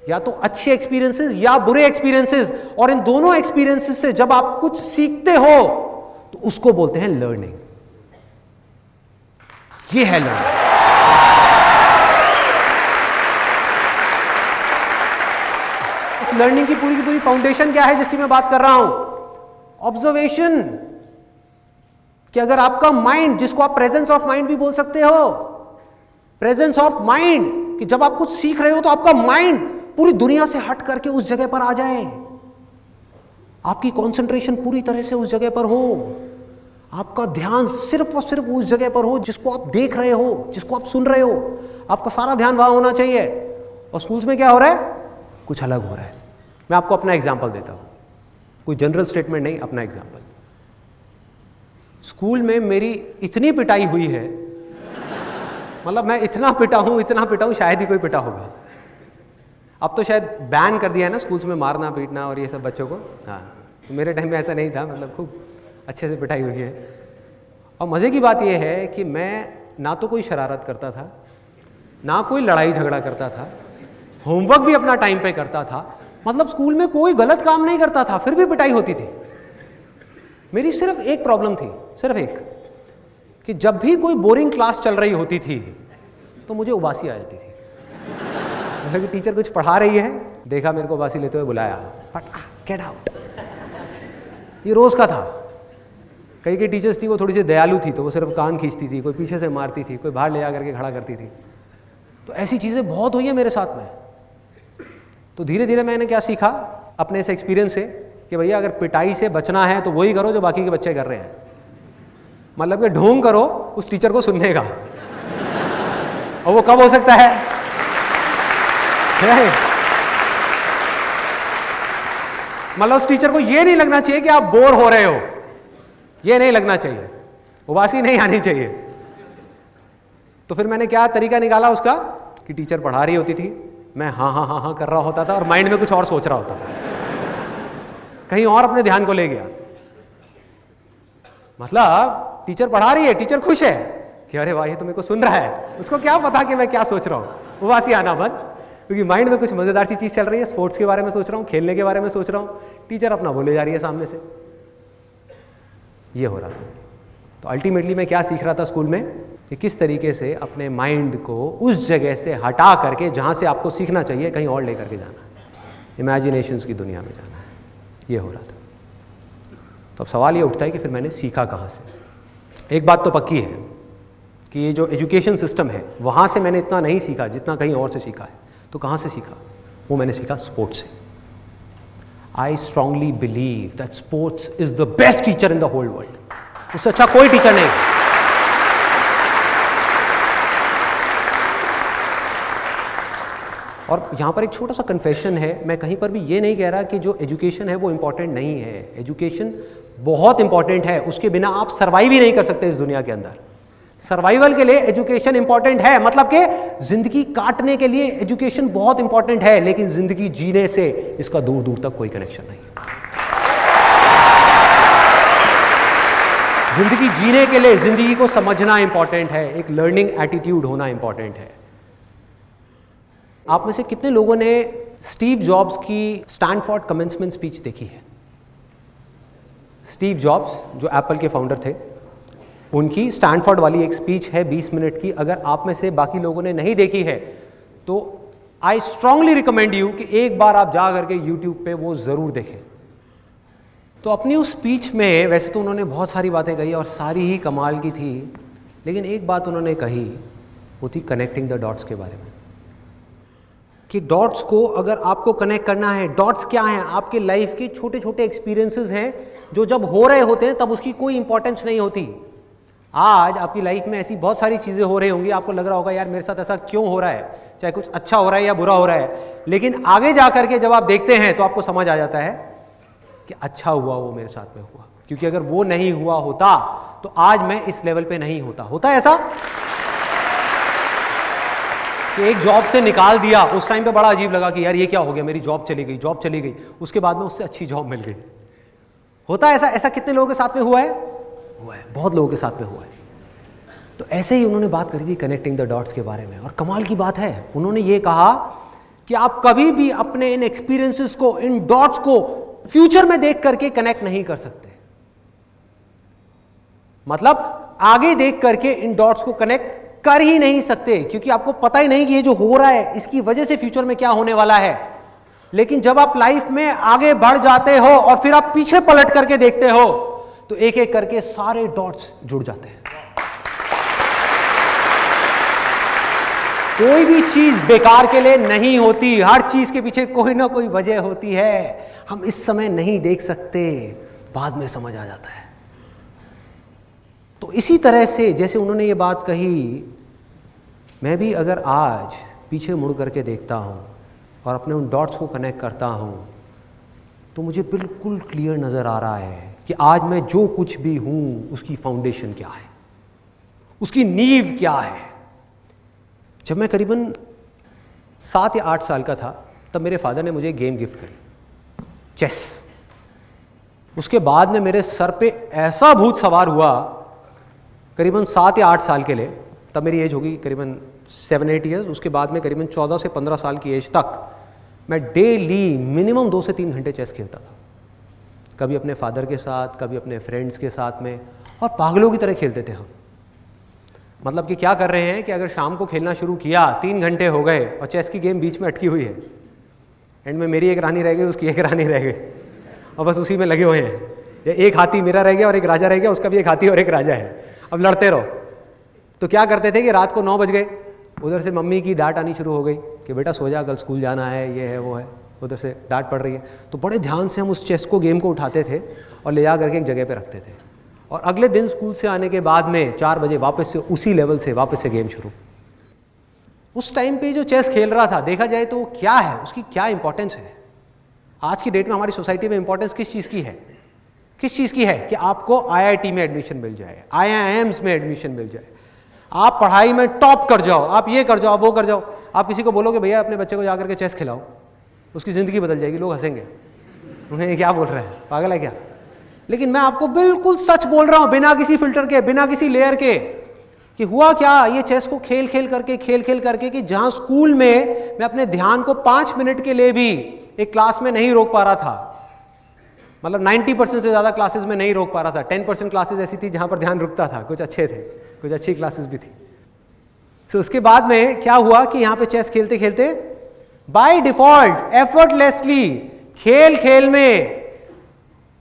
या तो अच्छे एक्सपीरियंसेस या बुरे एक्सपीरियंसेस। और इन दोनों एक्सपीरियंसेस से जब आप कुछ सीखते हो तो उसको बोलते हैं लर्निंग। ये है लर्निंग। इस लर्निंग की पूरी फाउंडेशन क्या है जिसकी मैं बात कर रहा हूं? ऑब्जर्वेशन। कि अगर आपका माइंड, जिसको आप प्रेजेंस ऑफ माइंड भी बोल सकते हो, प्रेजेंस ऑफ माइंड, कि जब आप कुछ सीख रहे हो तो आपका माइंड पूरी दुनिया से हट करके उस जगह पर आ जाए, आपकी कंसंट्रेशन पूरी तरह से उस जगह पर हो, आपका ध्यान सिर्फ और सिर्फ उस जगह पर हो जिसको आप देख रहे हो, जिसको आप सुन रहे हो। आपका सारा ध्यान वहां होना चाहिए। और स्कूल्स में क्या हो रहा है? कुछ अलग हो रहा है। मैं आपको अपना एग्जाम्पल देता हूं, कोई जनरल स्टेटमेंट नहीं, अपना एग्जाम्पल। स्कूल में मेरी इतनी पिटाई हुई है, मतलब मैं इतना पिटा हूं, शायद ही कोई पिटा होगा। अब तो शायद बैन कर दिया है ना स्कूल्स में मारना पीटना और ये सब बच्चों को। हाँ, तो मेरे टाइम में ऐसा नहीं था, मतलब खूब अच्छे से पिटाई हुई है। और मज़े की बात यह है कि मैं ना तो कोई शरारत करता था, ना कोई लड़ाई झगड़ा करता था, होमवर्क भी अपना टाइम पे करता था, मतलब स्कूल में कोई गलत काम नहीं करता था, फिर भी पिटाई होती थी। मेरी सिर्फ एक प्रॉब्लम थी, सिर्फ एक, कि जब भी कोई बोरिंग क्लास चल रही होती थी तो मुझे उबासी आ जाती थी। कि टीचर कुछ पढ़ा रही है, देखा मेरे को उबासी लेते हुए बुलाया, गेट आउट। ये रोज का था। कई टीचर्स थी वो थोड़ी सी दयालु थी, तो वो सिर्फ कान खींचती थी, कोई पीछे से मारती थी, कोई बाहर ले जा करके खड़ा करती थी। तो ऐसी चीज़ें बहुत हुई है मेरे साथ में। तो धीरे धीरे मैंने क्या सीखा अपने इस एक्सपीरियंस से कि भैया अगर पिटाई से बचना है तो वही करो जो बाकी के बच्चे कर रहे हैं, मतलब कि ढोंग करो उस टीचर को सुनने का। और वो कब हो सकता है? मतलब उस टीचर को ये नहीं लगना चाहिए कि आप बोर हो रहे हो, ये नहीं लगना चाहिए, उबासी नहीं आनी चाहिए। तो फिर मैंने क्या तरीका निकाला उसका कि टीचर पढ़ा रही होती थी, मैं हाँ हाँ हाँ हाँ कर रहा होता था और माइंड में कुछ और सोच रहा होता था, कहीं और अपने ध्यान को ले गया। मतलब टीचर पढ़ा रही है, टीचर खुश है कि अरे वाह ये तो मेरे को सुन रहा है, उसको क्या पता कि मैं क्या सोच रहा हूँ। उबासी आना बंद, क्योंकि माइंड में कुछ मजेदार सी चीज चल रही है, स्पोर्ट्स के बारे में सोच रहा हूँ, खेलने के बारे में सोच रहा हूँ, टीचर अपना बोले जा रही है सामने से। ये हो रहा था। तो अल्टीमेटली मैं क्या सीख रहा था स्कूल में कि किस तरीके से अपने माइंड को उस जगह से हटा करके जहाँ से आपको सीखना चाहिए कहीं और ले करके जाना है, इमेजिनेशंस की दुनिया में जाना है। ये हो रहा था। तो अब सवाल ये उठता है कि फिर मैंने सीखा कहाँ से। एक बात तो पक्की है कि ये जो एजुकेशन सिस्टम है वहाँ से मैंने इतना नहीं सीखा जितना कहीं और से सीखा है। तो कहाँ से सीखा? वो मैंने सीखा स्पोर्ट्स से। I strongly believe that sports is the best teacher in the whole world. उससे अच्छा कोई टीचर नहीं। और यहाँ पर एक छोटा सा कन्फेशन है, मैं कहीं पर भी ये नहीं कह रहा कि जो एजुकेशन है वो इम्पॉर्टेंट नहीं है। एजुकेशन बहुत इंपॉर्टेंट है, उसके बिना आप सर्वाइव ही नहीं कर सकते इस दुनिया के अंदर। सर्वाइवल के लिए एजुकेशन इंपॉर्टेंट है, मतलब कि जिंदगी काटने के लिए एजुकेशन बहुत इंपॉर्टेंट है, लेकिन जिंदगी जीने से इसका दूर दूर तक कोई कनेक्शन नहीं। जिंदगी जीने के लिए जिंदगी को समझना इंपॉर्टेंट है, एक लर्निंग एटीट्यूड होना इंपॉर्टेंट है। आप में से कितने लोगों ने स्टीव जॉब्स की स्टैनफोर्ड कमेंसमेंट स्पीच देखी है? स्टीव जॉब्स जो एप्पल के फाउंडर थे, उनकी स्टैनफोर्ड वाली एक स्पीच है 20 मिनट की। अगर आप में से बाकी लोगों ने नहीं देखी है तो आई स्ट्रांगली रिकमेंड यू कि एक बार आप जा करके यूट्यूब पे वो जरूर देखें। तो अपनी उस स्पीच में वैसे तो उन्होंने बहुत सारी बातें कही और सारी ही कमाल की थी, लेकिन एक बात उन्होंने कही, वो थी कनेक्टिंग द डॉट्स के बारे में, कि डॉट्स को अगर आपको कनेक्ट करना है, डॉट्स क्या हैं? आपके लाइफ के छोटे छोटे एक्सपीरियंसेस हैं जो जब हो रहे होते हैं तब उसकी कोई इंपॉर्टेंस नहीं होती। आज आपकी लाइफ में ऐसी बहुत सारी चीज़ें हो रही होंगी, आपको लग रहा होगा यार मेरे साथ ऐसा क्यों हो रहा है, चाहे कुछ अच्छा हो रहा है या बुरा हो रहा है, लेकिन आगे जा करके जब आप देखते हैं तो आपको समझ आ जाता है कि अच्छा हुआ वो मेरे साथ में हुआ, क्योंकि अगर वो नहीं हुआ होता तो आज मैं इस लेवल पे नहीं होता। होता है ऐसा कि एक जॉब से निकाल दिया, उस टाइम पे बड़ा अजीब लगा कि यार ये क्या हो गया, मेरी जॉब चली गई, उसके बाद में उससे अच्छी जॉब मिल गई। होता है ऐसा? ऐसा कितने लोगों के साथ में हुआ है? बहुत लोगों के साथ में हुआ है। तो ऐसे ही उन्होंने बात करी थी कनेक्टिंग द डॉट्स के बारे में, और कमाल की बात है उन्होंने ये कहा कि आप कभी भी अपने इन एक्सपीरियंसेस को, इन डॉट्स को फ्यूचर में देख करके कनेक्ट नहीं कर सकते। मतलब आगे देख करके इन डॉट्स को कनेक्ट कर ही नहीं सकते, क्योंकि आपको पता ही नहीं कि ये जो हो रहा है इसकी वजह से फ्यूचर में क्या होने वाला है। लेकिन जब आप लाइफ में आगे बढ़ जाते हो और फिर आप पीछे पलट करके देखते हो तो एक एक करके सारे डॉट्स जुड़ जाते हैं। कोई भी चीज बेकार के लिए नहीं होती, हर चीज के पीछे कोई ना कोई वजह होती है। हम इस समय नहीं देख सकते, बाद में समझ आ जाता है। तो इसी तरह से जैसे उन्होंने ये बात कही, मैं भी अगर आज पीछे मुड़ करके देखता हूँ और अपने उन डॉट्स को कनेक्ट करता हूँ तो मुझे बिल्कुल क्लियर नज़र आ रहा है कि आज मैं जो कुछ भी हूँ उसकी फाउंडेशन क्या है, उसकी नींव क्या है। जब मैं करीबन 7 या 8 साल का था तब मेरे फादर ने मुझे गेम गिफ्ट करी, चेस। उसके बाद में मेरे सर पे ऐसा भूत सवार हुआ करीबन 7 या 8 साल के लिए, तब मेरी एज होगी करीबन 7-8 ईयर्स। उसके बाद में करीबन 14 से 15 साल की एज तक मैं डेली मिनिमम 2 से 3 घंटे चेस खेलता था, कभी अपने फादर के साथ, कभी अपने फ्रेंड्स के साथ में, और पागलों की तरह खेलते थे हम। मतलब कि क्या कर रहे हैं कि अगर शाम को खेलना शुरू किया, 3 घंटे हो गए और चेस की गेम बीच में अटकी हुई है, एंड में मेरी एक रानी रह गई, उसकी एक रानी रह गई, और बस उसी में लगे हुए हैं। या एक हाथी मेरा रह गया और एक राजा रह गया, उसका भी एक हाथी और एक राजा है, अब लड़ते रहो। तो क्या करते थे कि रात को 9 बज गए, उधर से मम्मी की डांट आनी शुरू हो गई कि बेटा सो जा, कल स्कूल जाना है, ये है वो है, उधर से डांट पड़ रही है। तो बड़े ध्यान से हम उस चेस को, गेम को उठाते थे और ले जा करके एक जगह पे रखते थे, और अगले दिन स्कूल से आने के बाद में 4 बजे वापस से उसी लेवल से वापस से गेम शुरू। उस टाइम पे जो चेस खेल रहा था, देखा जाए तो क्या है, उसकी क्या इंपॉर्टेंस है। आज की डेट में हमारी सोसाइटी में इंपॉर्टेंस किस चीज़ की है? किस चीज़ की है कि आपको IIT में एडमिशन मिल जाए, IIMs में एडमिशन मिल जाए, आप पढ़ाई में टॉप कर जाओ, आप ये कर जाओ, आप वो कर जाओ। आप किसी को बोलोगे भैया अपने बच्चे को जाकर के चेस खिलाओ, उसकी ज़िंदगी बदल जाएगी, लोग हंसेंगे, उन्हें क्या बोल रहे हैं, पागल है क्या। लेकिन मैं आपको बिल्कुल सच बोल रहा हूं, बिना किसी फिल्टर के, बिना किसी लेयर के, कि हुआ क्या, ये चेस को खेल खेल करके कि जहां स्कूल में मैं अपने ध्यान को 5 मिनट के लिए भी एक क्लास में नहीं रोक पा रहा था, मतलब 90% से ज़्यादा क्लासेस में नहीं रोक पा रहा था, 10% क्लासेस ऐसी थी जहां पर ध्यान रुकता था, कुछ अच्छे थे, कुछ अच्छी क्लासेस भी थी। तो उसके बाद में क्या हुआ कि यहाँ पे चेस खेलते खेलते बाय डिफॉल्ट एफर्टलेसली खेल खेल में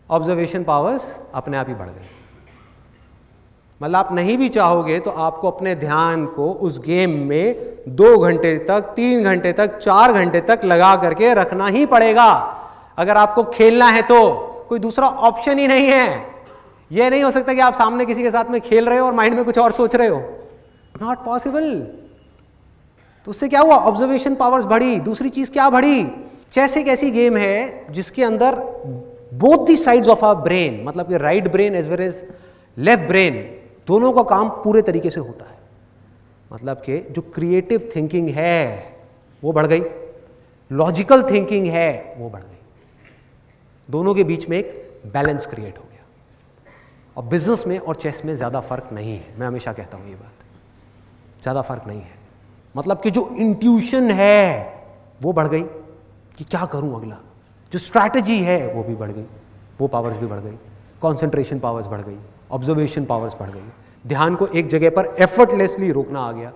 ऑब्जर्वेशन पावर्स अपने आप ही बढ़ गए। मतलब आप नहीं भी चाहोगे तो आपको अपने ध्यान को उस गेम में 2 घंटे तक, 3 घंटे तक, 4 घंटे तक लगा करके रखना ही पड़ेगा अगर आपको खेलना है। तो कोई दूसरा ऑप्शन ही नहीं है। यह नहीं हो सकता कि आप सामने किसी के साथ में खेल रहे हो और माइंड में कुछ और सोच रहे हो, नॉट पॉसिबल। तो उससे क्या हुआ, ऑब्जर्वेशन पावर्स बढ़ी। दूसरी चीज क्या बढ़ी, चेस एक ऐसी गेम है जिसके अंदर both the sides of our brain, मतलब कि right brain as well as left brain, दोनों का काम पूरे तरीके से होता है। मतलब कि जो क्रिएटिव थिंकिंग है वो बढ़ गई, लॉजिकल थिंकिंग है वो बढ़ गई, दोनों के बीच में एक बैलेंस क्रिएट हो गया। और बिजनेस में और चेस में ज़्यादा फर्क नहीं है, मैं हमेशा कहता हूँ ये बात, ज़्यादा फर्क नहीं है। मतलब कि जो इंट्यूशन है वो बढ़ गई कि क्या करूँ अगला, जो स्ट्रैटेजी है वो भी बढ़ गई, वो पावर्स भी बढ़ गई, कॉन्सेंट्रेशन पावर्स बढ़ गई, ऑब्जर्वेशन पावर्स बढ़ गई, ध्यान को एक जगह पर एफर्टलेसली रोकना आ गया।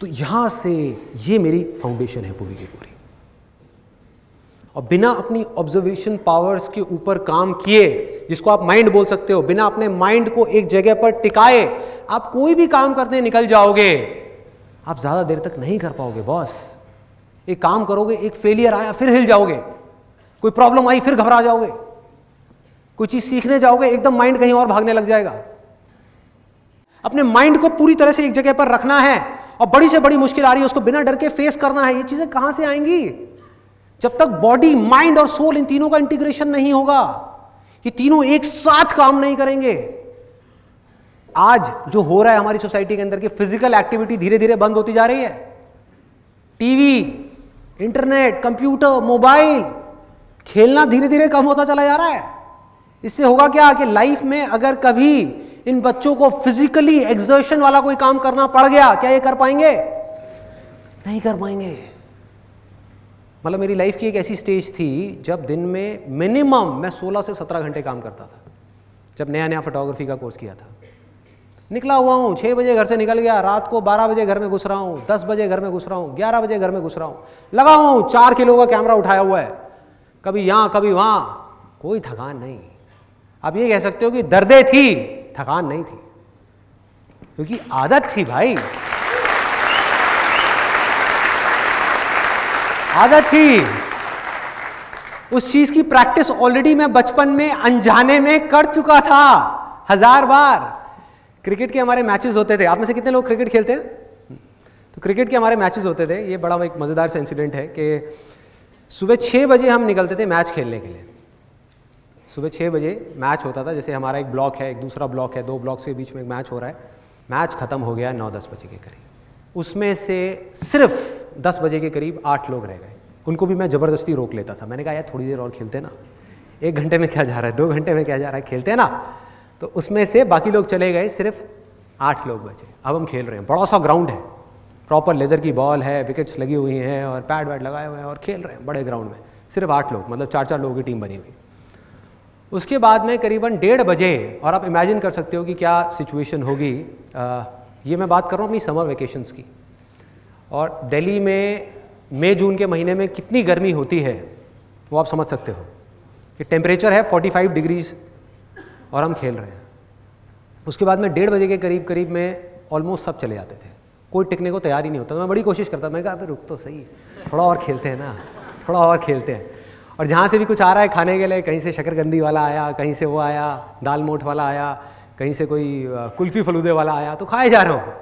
तो यहां से ये मेरी फाउंडेशन है पूरी की पूरी। और बिना अपनी ऑब्जर्वेशन पावर्स के ऊपर काम किए, जिसको आप माइंड बोल सकते हो, बिना अपने माइंड को एक जगह पर टिकाए आप कोई भी काम करने निकल जाओगे, आप ज्यादा देर तक नहीं कर पाओगे बॉस। एक काम करोगे, एक फेलियर आया फिर हिल जाओगे, कोई प्रॉब्लम आई फिर घबरा जाओगे, कोई चीज सीखने जाओगे एकदम माइंड कहीं और भागने लग जाएगा। अपने माइंड को पूरी तरह से एक जगह पर रखना है, और बड़ी से बड़ी मुश्किल आ रही है उसको बिना डर के फेस करना है। ये चीजें कहां से आएंगी? जब तक बॉडी, माइंड और सोल इन तीनों का इंटीग्रेशन नहीं होगा, ये तीनों एक साथ काम नहीं करेंगे। आज जो हो रहा है हमारी सोसाइटी के अंदर की फिजिकल एक्टिविटी धीरे धीरे बंद होती जा रही है। टीवी, इंटरनेट, कंप्यूटर, मोबाइल, खेलना धीरे धीरे कम होता चला जा रहा है। इससे होगा क्या कि लाइफ में अगर कभी इन बच्चों को फिजिकली एक्सर्शन वाला कोई काम करना पड़ गया, क्या ये कर पाएंगे? नहीं कर पाएंगे। मतलब मेरी लाइफ की एक ऐसी स्टेज थी जब दिन में मिनिमम मैं 16 से 17 घंटे काम करता था, जब नया नया फोटोग्राफी का कोर्स किया था। निकला हुआ हूँ, 6 बजे घर से निकल गया, रात को 12 बजे घर में घुस रहा हूँ, 10 बजे घर में घुस रहा हूँ, 11 बजे घर में घुस रहा हूँ, लगा हूँ 4 किलो का कैमरा उठाया हुआ है, कभी यहाँ कभी वहाँ, कोई थकान नहीं। आप ये कह सकते हो कि दर्दें थी, थकान नहीं थी, क्योंकि आदत थी भाई, आदत थी। उस चीज की प्रैक्टिस ऑलरेडी मैं बचपन में अनजाने में कर चुका था 1000 बार। क्रिकेट के हमारे मैचेस होते थे, आप में से कितने लोग क्रिकेट खेलते हैं? तो क्रिकेट के हमारे मैचेस होते थे। ये बड़ा एक मजेदार सा इंसिडेंट है कि सुबह 6 बजे हम निकलते थे मैच खेलने के लिए। सुबह 6 बजे मैच होता था, जैसे हमारा एक ब्लॉक है, एक दूसरा ब्लॉक है, 2 ब्लॉक्स के बीच में एक मैच हो रहा है। मैच खत्म हो गया 9-10 बजे के करीब। उसमें से सिर्फ 10 बजे के करीब 8 लोग रह गए। उनको भी मैं ज़बरदस्ती रोक लेता था। मैंने कहा यार थोड़ी देर और खेलते ना, 1 घंटे में क्या जा रहा है, 2 घंटे में क्या जा रहा है, खेलते हैं ना। तो उसमें से बाकी लोग चले गए, सिर्फ 8 लोग बचे। अब हम खेल रहे हैं, बड़ा सा ग्राउंड है, प्रॉपर लेदर की बॉल है, विकेट्स लगी हुई हैं और पैड वैड लगाए हुए हैं और खेल रहे हैं बड़े ग्राउंड में। सिर्फ 8 लोग, मतलब 4-4 लोगों की टीम बनी हुई। उसके बाद में करीबन 1:30 बजे, और आप इमेजिन कर सकते हो कि क्या सिचुएशन होगी। ये मैं बात कर रहा हूँ अपनी समर वेकेशंस की, और दिल्ली में मई जून के महीने में कितनी गर्मी होती है वो आप समझ सकते हो कि टेम्परेचर है 45 डिग्रीज और हम खेल रहे हैं। उसके बाद में 1:30 बजे के करीब में ऑलमोस्ट सब चले जाते थे, कोई टिकने को तैयार ही नहीं होता। मैं बड़ी कोशिश करता, मैं कहा अबे रुक तो सही, थोड़ा और खेलते हैं ना, थोड़ा और खेलते हैं। और जहाँ से भी कुछ आ रहा है खाने के लिए, कहीं से शकरकंदी वाला आया, कहीं से वो आया, दाल मोठ वाला आया, कहीं से कोई कुल्फ़ी फलूदे वाला आया, तो खाए जा रहा हूँ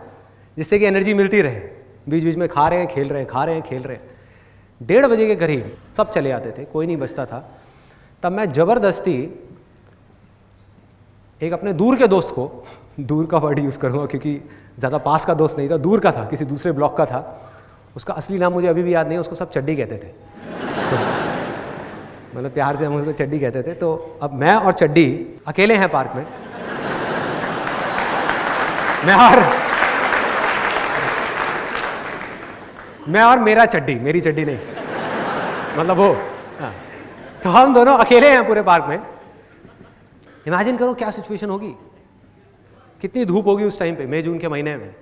जिससे कि एनर्जी मिलती रहे। बीच बीच में खा रहे हैं, खेल रहे हैं, खा रहे हैं, खेल रहे हैं। 1:30 बजे के करीब सब चले जाते थे, कोई नहीं बचता था। तब मैं ज़बरदस्ती एक अपने दूर के दोस्त को, दूर का वर्ड यूज़ करूँगा क्योंकि ज़्यादा पास का दोस्त नहीं था, दूर का था, किसी दूसरे ब्लॉक का था। उसका असली नाम मुझे अभी भी याद नहीं है, उसको सब चड्डी कहते थे। तो मतलब प्यार से हम उसको चड्डी कहते थे। तो अब मैं और चड्डी अकेले हैं पार्क में, मैं और मेरा चड्डी, मेरी चड्डी नहीं, मतलब वो। हाँ। तो हम दोनों अकेले हैं पूरे पार्क में। इमेजिन करो क्या सिचुएशन होगी, कितनी धूप होगी उस टाइम पे, मई जून के महीने में,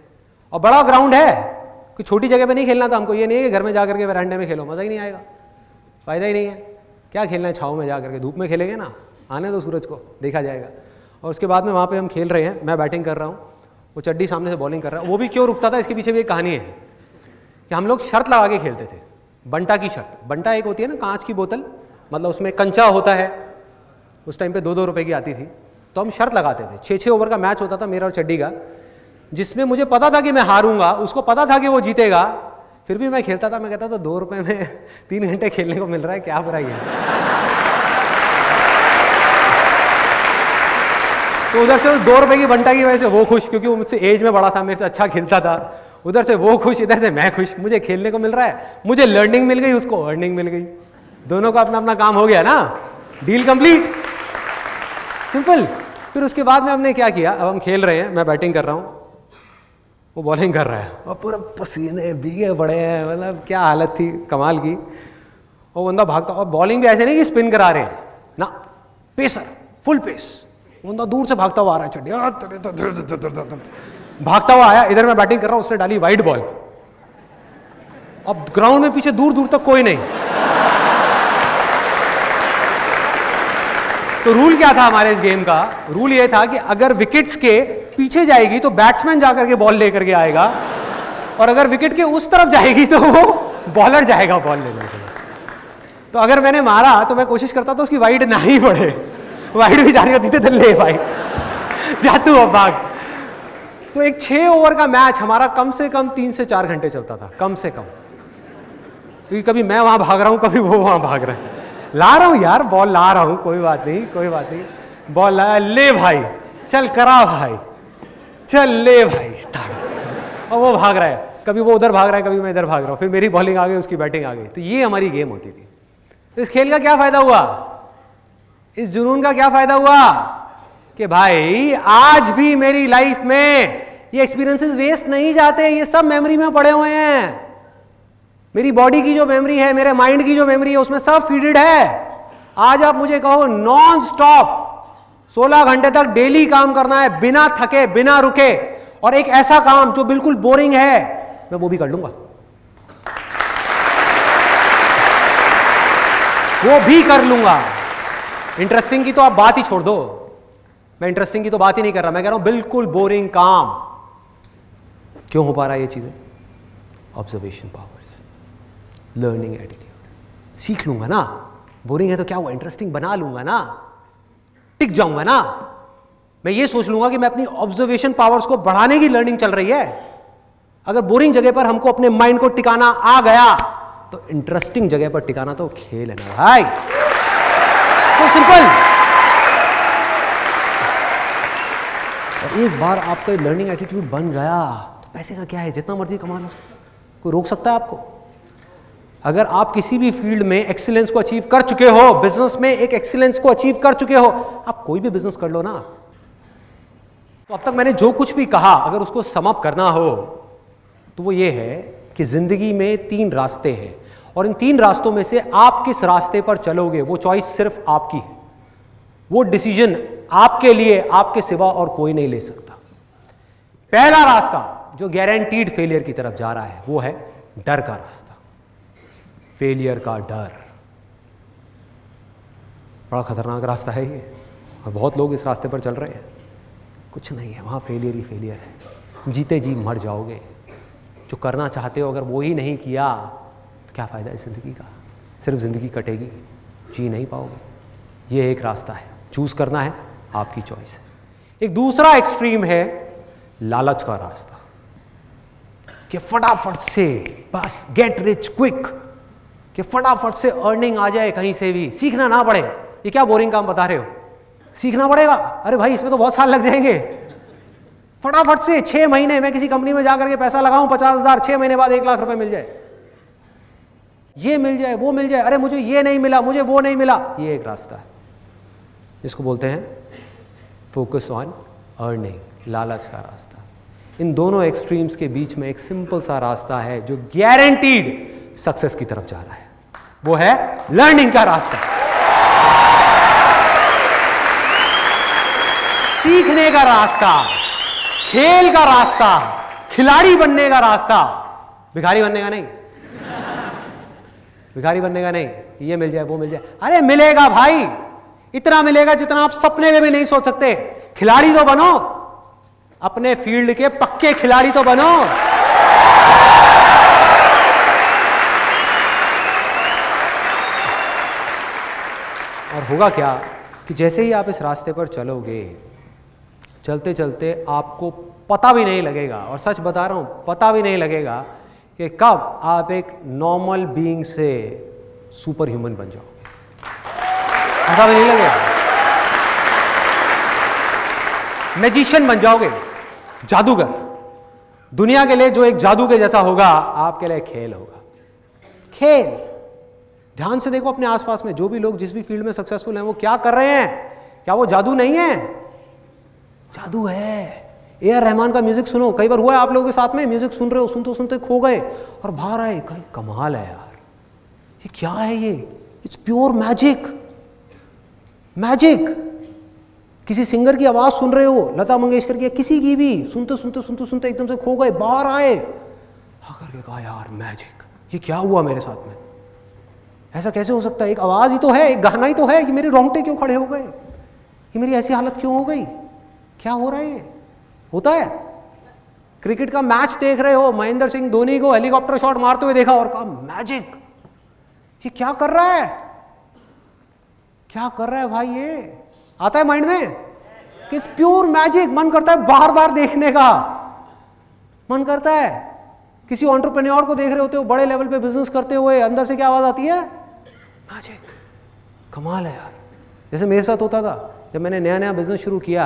और बड़ा ग्राउंड है। कोई छोटी जगह पे नहीं खेलना था हमको। ये नहीं है कि घर में जाकर के वरांडे में खेलो, मज़ा ही नहीं आएगा, फ़ायदा ही नहीं है। क्या खेलना है छाँव में जा करके, धूप में खेलेंगे ना, आने दो सूरज को, देखा जाएगा। और उसके बाद में वहाँ पे हम खेल रहे हैं, मैं बैटिंग कर रहा हूँ, वो चड्डी सामने से बॉलिंग कर रहा है। वो भी क्यों रुकता था, इसके पीछे भी एक कहानी है कि हम लोग शर्त लगा के खेलते थे, बंटा की शर्त। बंटा एक होती है ना कांच की बोतल, मतलब उसमें कंचा होता है, उस टाइम पे 2-2 रुपए की आती थी। तो हम शर्त लगाते थे, 6-6 ओवर का मैच होता था मेरा और चड्डी का, जिसमें मुझे पता था कि मैं हारूंगा, उसको पता था कि वो जीतेगा, फिर भी मैं खेलता था। मैं कहता था 2 रुपए में 3 घंटे खेलने को मिल रहा है, क्या बुराई है। तो उधर से 2 रुपए की बंटा की वजह से वो खुश, क्योंकि वो मुझसे एज में बड़ा था, मेरे से अच्छा खेलता था। उधर से वो खुश, इधर से मैं खुश, मुझे खेलने को मिल रहा है, मुझे लर्निंग मिल गई, उसको अर्निंग मिल गई, दोनों का अपना अपना काम हो गया ना, डील कंप्लीट, सिंपल। फिर उसके बाद में हमने क्या किया, अब हम खेल रहे हैं, मैं बैटिंग कर रहा हूँ, वो बॉलिंग कर रहा है, और पूरा पसीने भीगे पड़े हैं, मतलब क्या हालत थी कमाल की। वो बंदा भागता, और बॉलिंग भी ऐसे नहीं कि स्पिन करा रहे हैं ना, पेसर, फुल पेस। बंदा दूर से भागता हुआ आ रहा है, चड्डी भागता हुआ आया, इधर मैं बैटिंग कर रहा हूँ, उसने डाली वाइड बॉल। अब ग्राउंड में पीछे दूर दूर तक कोई नहीं, तो रूल क्या था हमारे इस गेम का? रूल ये था कि अगर विकेट्स के पीछे जाएगी तो बैट्समैन जाकर के बॉल लेकर के आएगा, और अगर विकेट के उस तरफ जाएगी तो वो बॉलर जाएगा बॉल लेने के लिए। तो अगर मैंने मारा तो मैं कोशिश करता था उसकी वाइड ना ही पड़े, वाइड भी जानी होती थी तो ले भाई जा तू अब भाग। तो एक 6 ओवर का मैच हमारा कम से कम 3 से 4 घंटे चलता था, कम से कम, क्योंकि कभी मैं वहां भाग रहा हूं, कभी वो वहां भाग रहा है। ला रहा हूं यार, बॉल ला रहा हूं, कोई बात नहीं, कोई बात नहीं, बॉल लाया, ले भाई चल करा भाई, चल ले भाई, और वो भाग रहा है, कभी वो उधर भाग रहा है, कभी मैं इधर भाग रहा हूं, फिर मेरी बॉलिंग आ गई, उसकी बैटिंग आ गई। तो ये हमारी गेम होती थी। इस खेल का क्या फायदा हुआ, इस जुनून का क्या फायदा हुआ कि भाई आज भी मेरी लाइफ में ये एक्सपीरियंसेस वेस्ट नहीं जाते, ये सब मेमोरी में पड़े हुए हैं। मेरी बॉडी की जो मेमोरी है, मेरे माइंड की जो मेमोरी है, उसमें सब फीडेड है। आज आप मुझे कहो नॉन स्टॉप 16 घंटे तक डेली काम करना है, बिना थके, बिना रुके, और एक ऐसा काम जो बिल्कुल बोरिंग है, मैं वो भी कर लूंगा, वो भी कर लूंगा। इंटरेस्टिंग की तो आप बात ही छोड़ दो, मैं इंटरेस्टिंग की तो बात ही नहीं कर रहा, मैं कह रहा हूं बिल्कुल बोरिंग काम। क्यों हो पा रहा है ये चीजें? Observation powers, learning attitude. सीख लूंगा ना, बोरिंग है तो क्या हुआ, इंटरेस्टिंग बना लूंगा ना, टिक जाऊंगा ना। मैं ये सोच लूंगा कि मैं अपनी ऑब्जर्वेशन पावर्स को बढ़ाने की लर्निंग चल रही है। अगर बोरिंग जगह पर हमको अपने माइंड को टिकाना आ गया तो इंटरेस्टिंग जगह पर टिकाना तो खेल है ना भाई, तो सिंपल। और एक बार आपका लर्निंग एटीट्यूड बन गया तो पैसे का क्या है, जितना मर्जी कमा लो, कोई रोक सकता है आपको? अगर आप किसी भी फील्ड में एक्सीलेंस को अचीव कर चुके हो, बिजनेस में एक एक्सीलेंस को अचीव कर चुके हो, आप कोई भी बिजनेस कर लो ना। तो अब तक मैंने जो कुछ भी कहा, अगर उसको सम अप करना हो तो वो ये है कि जिंदगी में 3 रास्ते हैं, और इन 3 रास्तों में से आप किस रास्ते पर चलोगे वो चॉइस सिर्फ आपकी है। वो डिसीजन आपके लिए, आपके सिवा और कोई नहीं ले सकता। पहला रास्ता जो गारंटीड फेलियर की तरफ जा रहा है वो है डर का रास्ता, फेलियर का डर। बड़ा खतरनाक रास्ता है ये, और बहुत लोग इस रास्ते पर चल रहे हैं। कुछ नहीं है वहां, फेलियर ही फेलियर है, जीते जी मर जाओगे। जो करना चाहते हो अगर वो ही नहीं किया तो क्या फ़ायदा इस ज़िंदगी का, सिर्फ ज़िंदगी कटेगी, जी नहीं पाओगे। ये एक रास्ता है, चूज़ करना है, आपकी चॉइस है। एक दूसरा एक्सट्रीम है लालच का रास्ता, कि फटाफट से बस गेट रिच क्विक, कि फटाफट से अर्निंग आ जाए कहीं से भी, सीखना ना पड़े। ये क्या बोरिंग काम बता रहे हो, सीखना पड़ेगा? अरे भाई इसमें तो बहुत साल लग जाएंगे। फटाफट से 6 महीने में किसी कंपनी में जाकर के पैसा लगाऊं 50,000, 6 महीने बाद 1 लाख रुपए मिल जाए, ये मिल जाए, वो मिल जाए, अरे मुझे ये नहीं मिला, मुझे वो नहीं मिला। ये एक रास्ता है, इसको बोलते हैं फोकस ऑन अर्निंग, लालच का रास्ता। इन दोनों एक्सट्रीम्स के बीच में एक सिंपल सा रास्ता है जो गारंटीड सक्सेस की तरफ जा रहा है, वो है लर्निंग का रास्ता, सीखने का रास्ता, खेल का रास्ता, खिलाड़ी बनने का रास्ता, भिखारी बनने का नहीं, भिखारी बनने का नहीं। ये मिल जाए, वो मिल जाए, अरे मिलेगा भाई, इतना मिलेगा जितना आप सपने में भी नहीं सोच सकते। खिलाड़ी तो बनो, अपने फील्ड के पक्के खिलाड़ी तो बनो। और होगा क्या कि जैसे ही आप इस रास्ते पर चलोगे, चलते चलते आपको पता भी नहीं लगेगा, और सच बता रहा हूं, पता भी नहीं लगेगा कि कब आप एक नॉर्मल बीइंग से सुपर ह्यूमन बन जाओगे, पता भी नहीं लगेगा। मैजिशियन बन जाओगे, जादूगर। दुनिया के लिए जो एक जादू के जैसा होगा, आपके लिए खेल होगा, खेल। ध्यान से देखो अपने आसपास में जो भी लोग जिस भी फील्ड में सक्सेसफुल हैं वो क्या कर रहे हैं, क्या वो जादू नहीं है? जादू है। ए.आर. रहमान का म्यूजिक सुनो, कई बार हुआ है आप लोगों के साथ में, म्यूजिक सुन रहे हो, सुनते सुनते खो गए और बाहर आए, कहीं कमाल है यार, ये क्या है ये, इट्स प्योर मैजिक, मैजिक। किसी सिंगर की आवाज सुन रहे हो, लता मंगेशकर की, किसी की भी, सुनते सुनते सुनते सुनते एकदम से खो गए, बाहर आए, आकर के कहा यार मैजिक, ये क्या हुआ मेरे साथ में, ऐसा कैसे हो सकता है? एक आवाज ही तो है, एक गाना ही तो है, ये मेरे रोंगटे क्यों खड़े हो गए? ये मेरी ऐसी हालत क्यों हो गई, क्या हो रहा है? ये होता है। क्रिकेट का मैच देख रहे हो, महेंद्र सिंह धोनी को हेलीकॉप्टर शॉट मारते हुए देखा और कहा मैजिक, ये क्या कर रहा है, क्या कर रहा है भाई? ये आता है माइंड में कि इट्स प्योर मैजिक। मन करता है बार बार देखने का, मन करता है। किसी एंटरप्रेन्योर को देख रहे होते हो बड़े लेवल पे बिजनेस करते हुए, अंदर से क्या आवाज आती है? मैजिक, कमाल है यार। जैसे मेरे साथ होता था जब मैंने नया नया बिजनेस शुरू किया,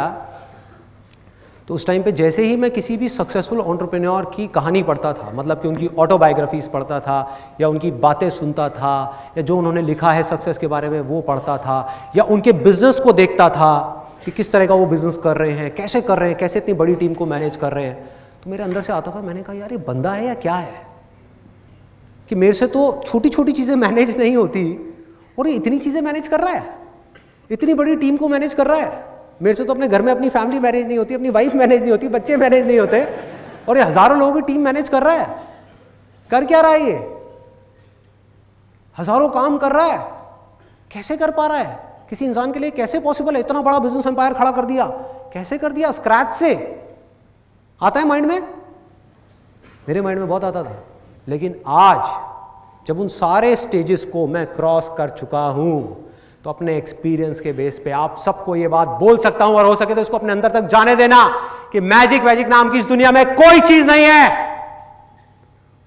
तो उस टाइम पे जैसे ही मैं किसी भी सक्सेसफुल एंटरप्रेन्योर की कहानी पढ़ता था, मतलब कि उनकी ऑटोबायोग्राफीज पढ़ता था या उनकी बातें सुनता था या जो उन्होंने लिखा है सक्सेस के बारे में वो पढ़ता था या उनके बिजनेस को देखता था कि किस तरह का वो बिजनेस कर रहे हैं, कैसे कर रहे हैं, कैसे इतनी बड़ी टीम को मैनेज कर रहे हैं, तो मेरे अंदर से आता था, मैंने कहा यार ये बंदा है या क्या है कि मेरे से तो छोटी छोटी चीज़ें मैनेज नहीं होती और ये इतनी चीज़ें मैनेज कर रहा है, इतनी बड़ी टीम को मैनेज कर रहा है। मेरे से तो अपने घर में अपनी फैमिली मैनेज नहीं होती, अपनी वाइफ मैनेज नहीं होती, बच्चे मैनेज नहीं होते, और ये हजारों लोगों की टीम मैनेज कर रहा है। कर क्या रहा है ये? हजारों काम कर रहा है, कैसे कर पा रहा है? किसी इंसान के लिए कैसे पॉसिबल है? इतना बड़ा बिजनेस एम्पायर खड़ा कर दिया, कैसे कर दिया? स्क्रैच से। आता है माइंड में? मेरे माइंड में बहुत आता था। लेकिन आज जब उन सारे स्टेजेस को मैं क्रॉस कर चुका हूं, तो अपने एक्सपीरियंस के बेस पे आप सबको ये बात बोल सकता हूं, और हो सके तो इसको अपने अंदर तक जाने देना कि मैजिक वैजिक नाम की इस दुनिया में कोई चीज नहीं है,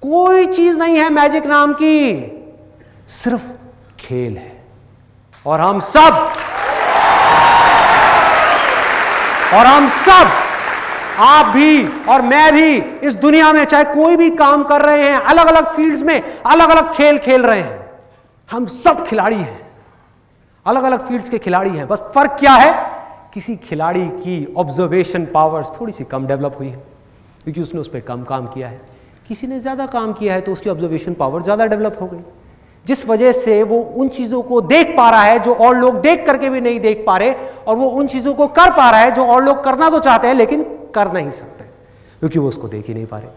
कोई चीज नहीं है मैजिक नाम की, सिर्फ खेल है। और हम सब आप भी और मैं भी इस दुनिया में चाहे कोई भी काम कर रहे हैं, अलग अलग फील्ड्स में अलग अलग खेल खेल रहे हैं, हम सब खिलाड़ी हैं, अलग अलग फील्ड्स के खिलाड़ी हैं। बस फर्क क्या है? किसी खिलाड़ी की ऑब्जर्वेशन पावर्स थोड़ी सी कम डेवलप हुई है क्योंकि उसने उस पर कम काम किया है, किसी ने ज्यादा काम किया है तो उसकी ऑब्जर्वेशन पावर ज्यादा डेवलप हो गई, जिस वजह से वो उन चीजों को देख पा रहा है जो और लोग देख करके भी नहीं देख पा रहे, और वो उन चीजों को कर पा रहा है जो और लोग करना तो चाहते हैं लेकिन कर नहीं सकते क्योंकि वो उसको देख ही नहीं पा रहे।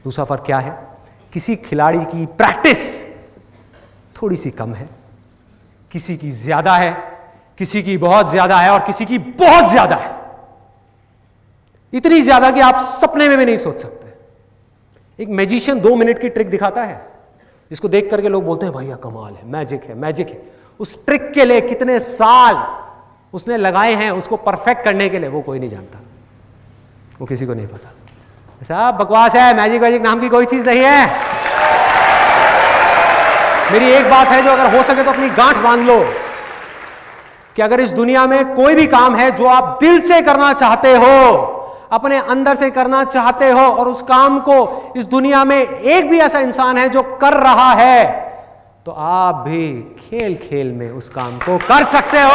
दूसरा फर्क क्या है? किसी खिलाड़ी की प्रैक्टिस थोड़ी सी कम है, किसी की ज्यादा है, किसी की बहुत ज्यादा है, और किसी की बहुत ज्यादा है, इतनी ज्यादा कि आप सपने में भी नहीं सोच सकते। एक मैजिशियन 2 मिनट की ट्रिक दिखाता है जिसको देख करके लोग बोलते हैं भैया कमाल है, मैजिक है, मैजिक है। उस ट्रिक के लिए कितने साल उसने लगाए हैं उसको परफेक्ट करने के लिए, वो कोई नहीं जानता, वो किसी को नहीं पता। ऐसा बकवास है, मैजिक वैजिक नाम की कोई चीज नहीं है। मेरी एक बात है जो अगर हो सके तो अपनी गांठ बांध लो कि अगर इस दुनिया में कोई भी काम है जो आप दिल से करना चाहते हो, अपने अंदर से करना चाहते हो, और उस काम को इस दुनिया में एक भी ऐसा इंसान है जो कर रहा है, तो आप भी खेल खेल में उस काम को कर सकते हो।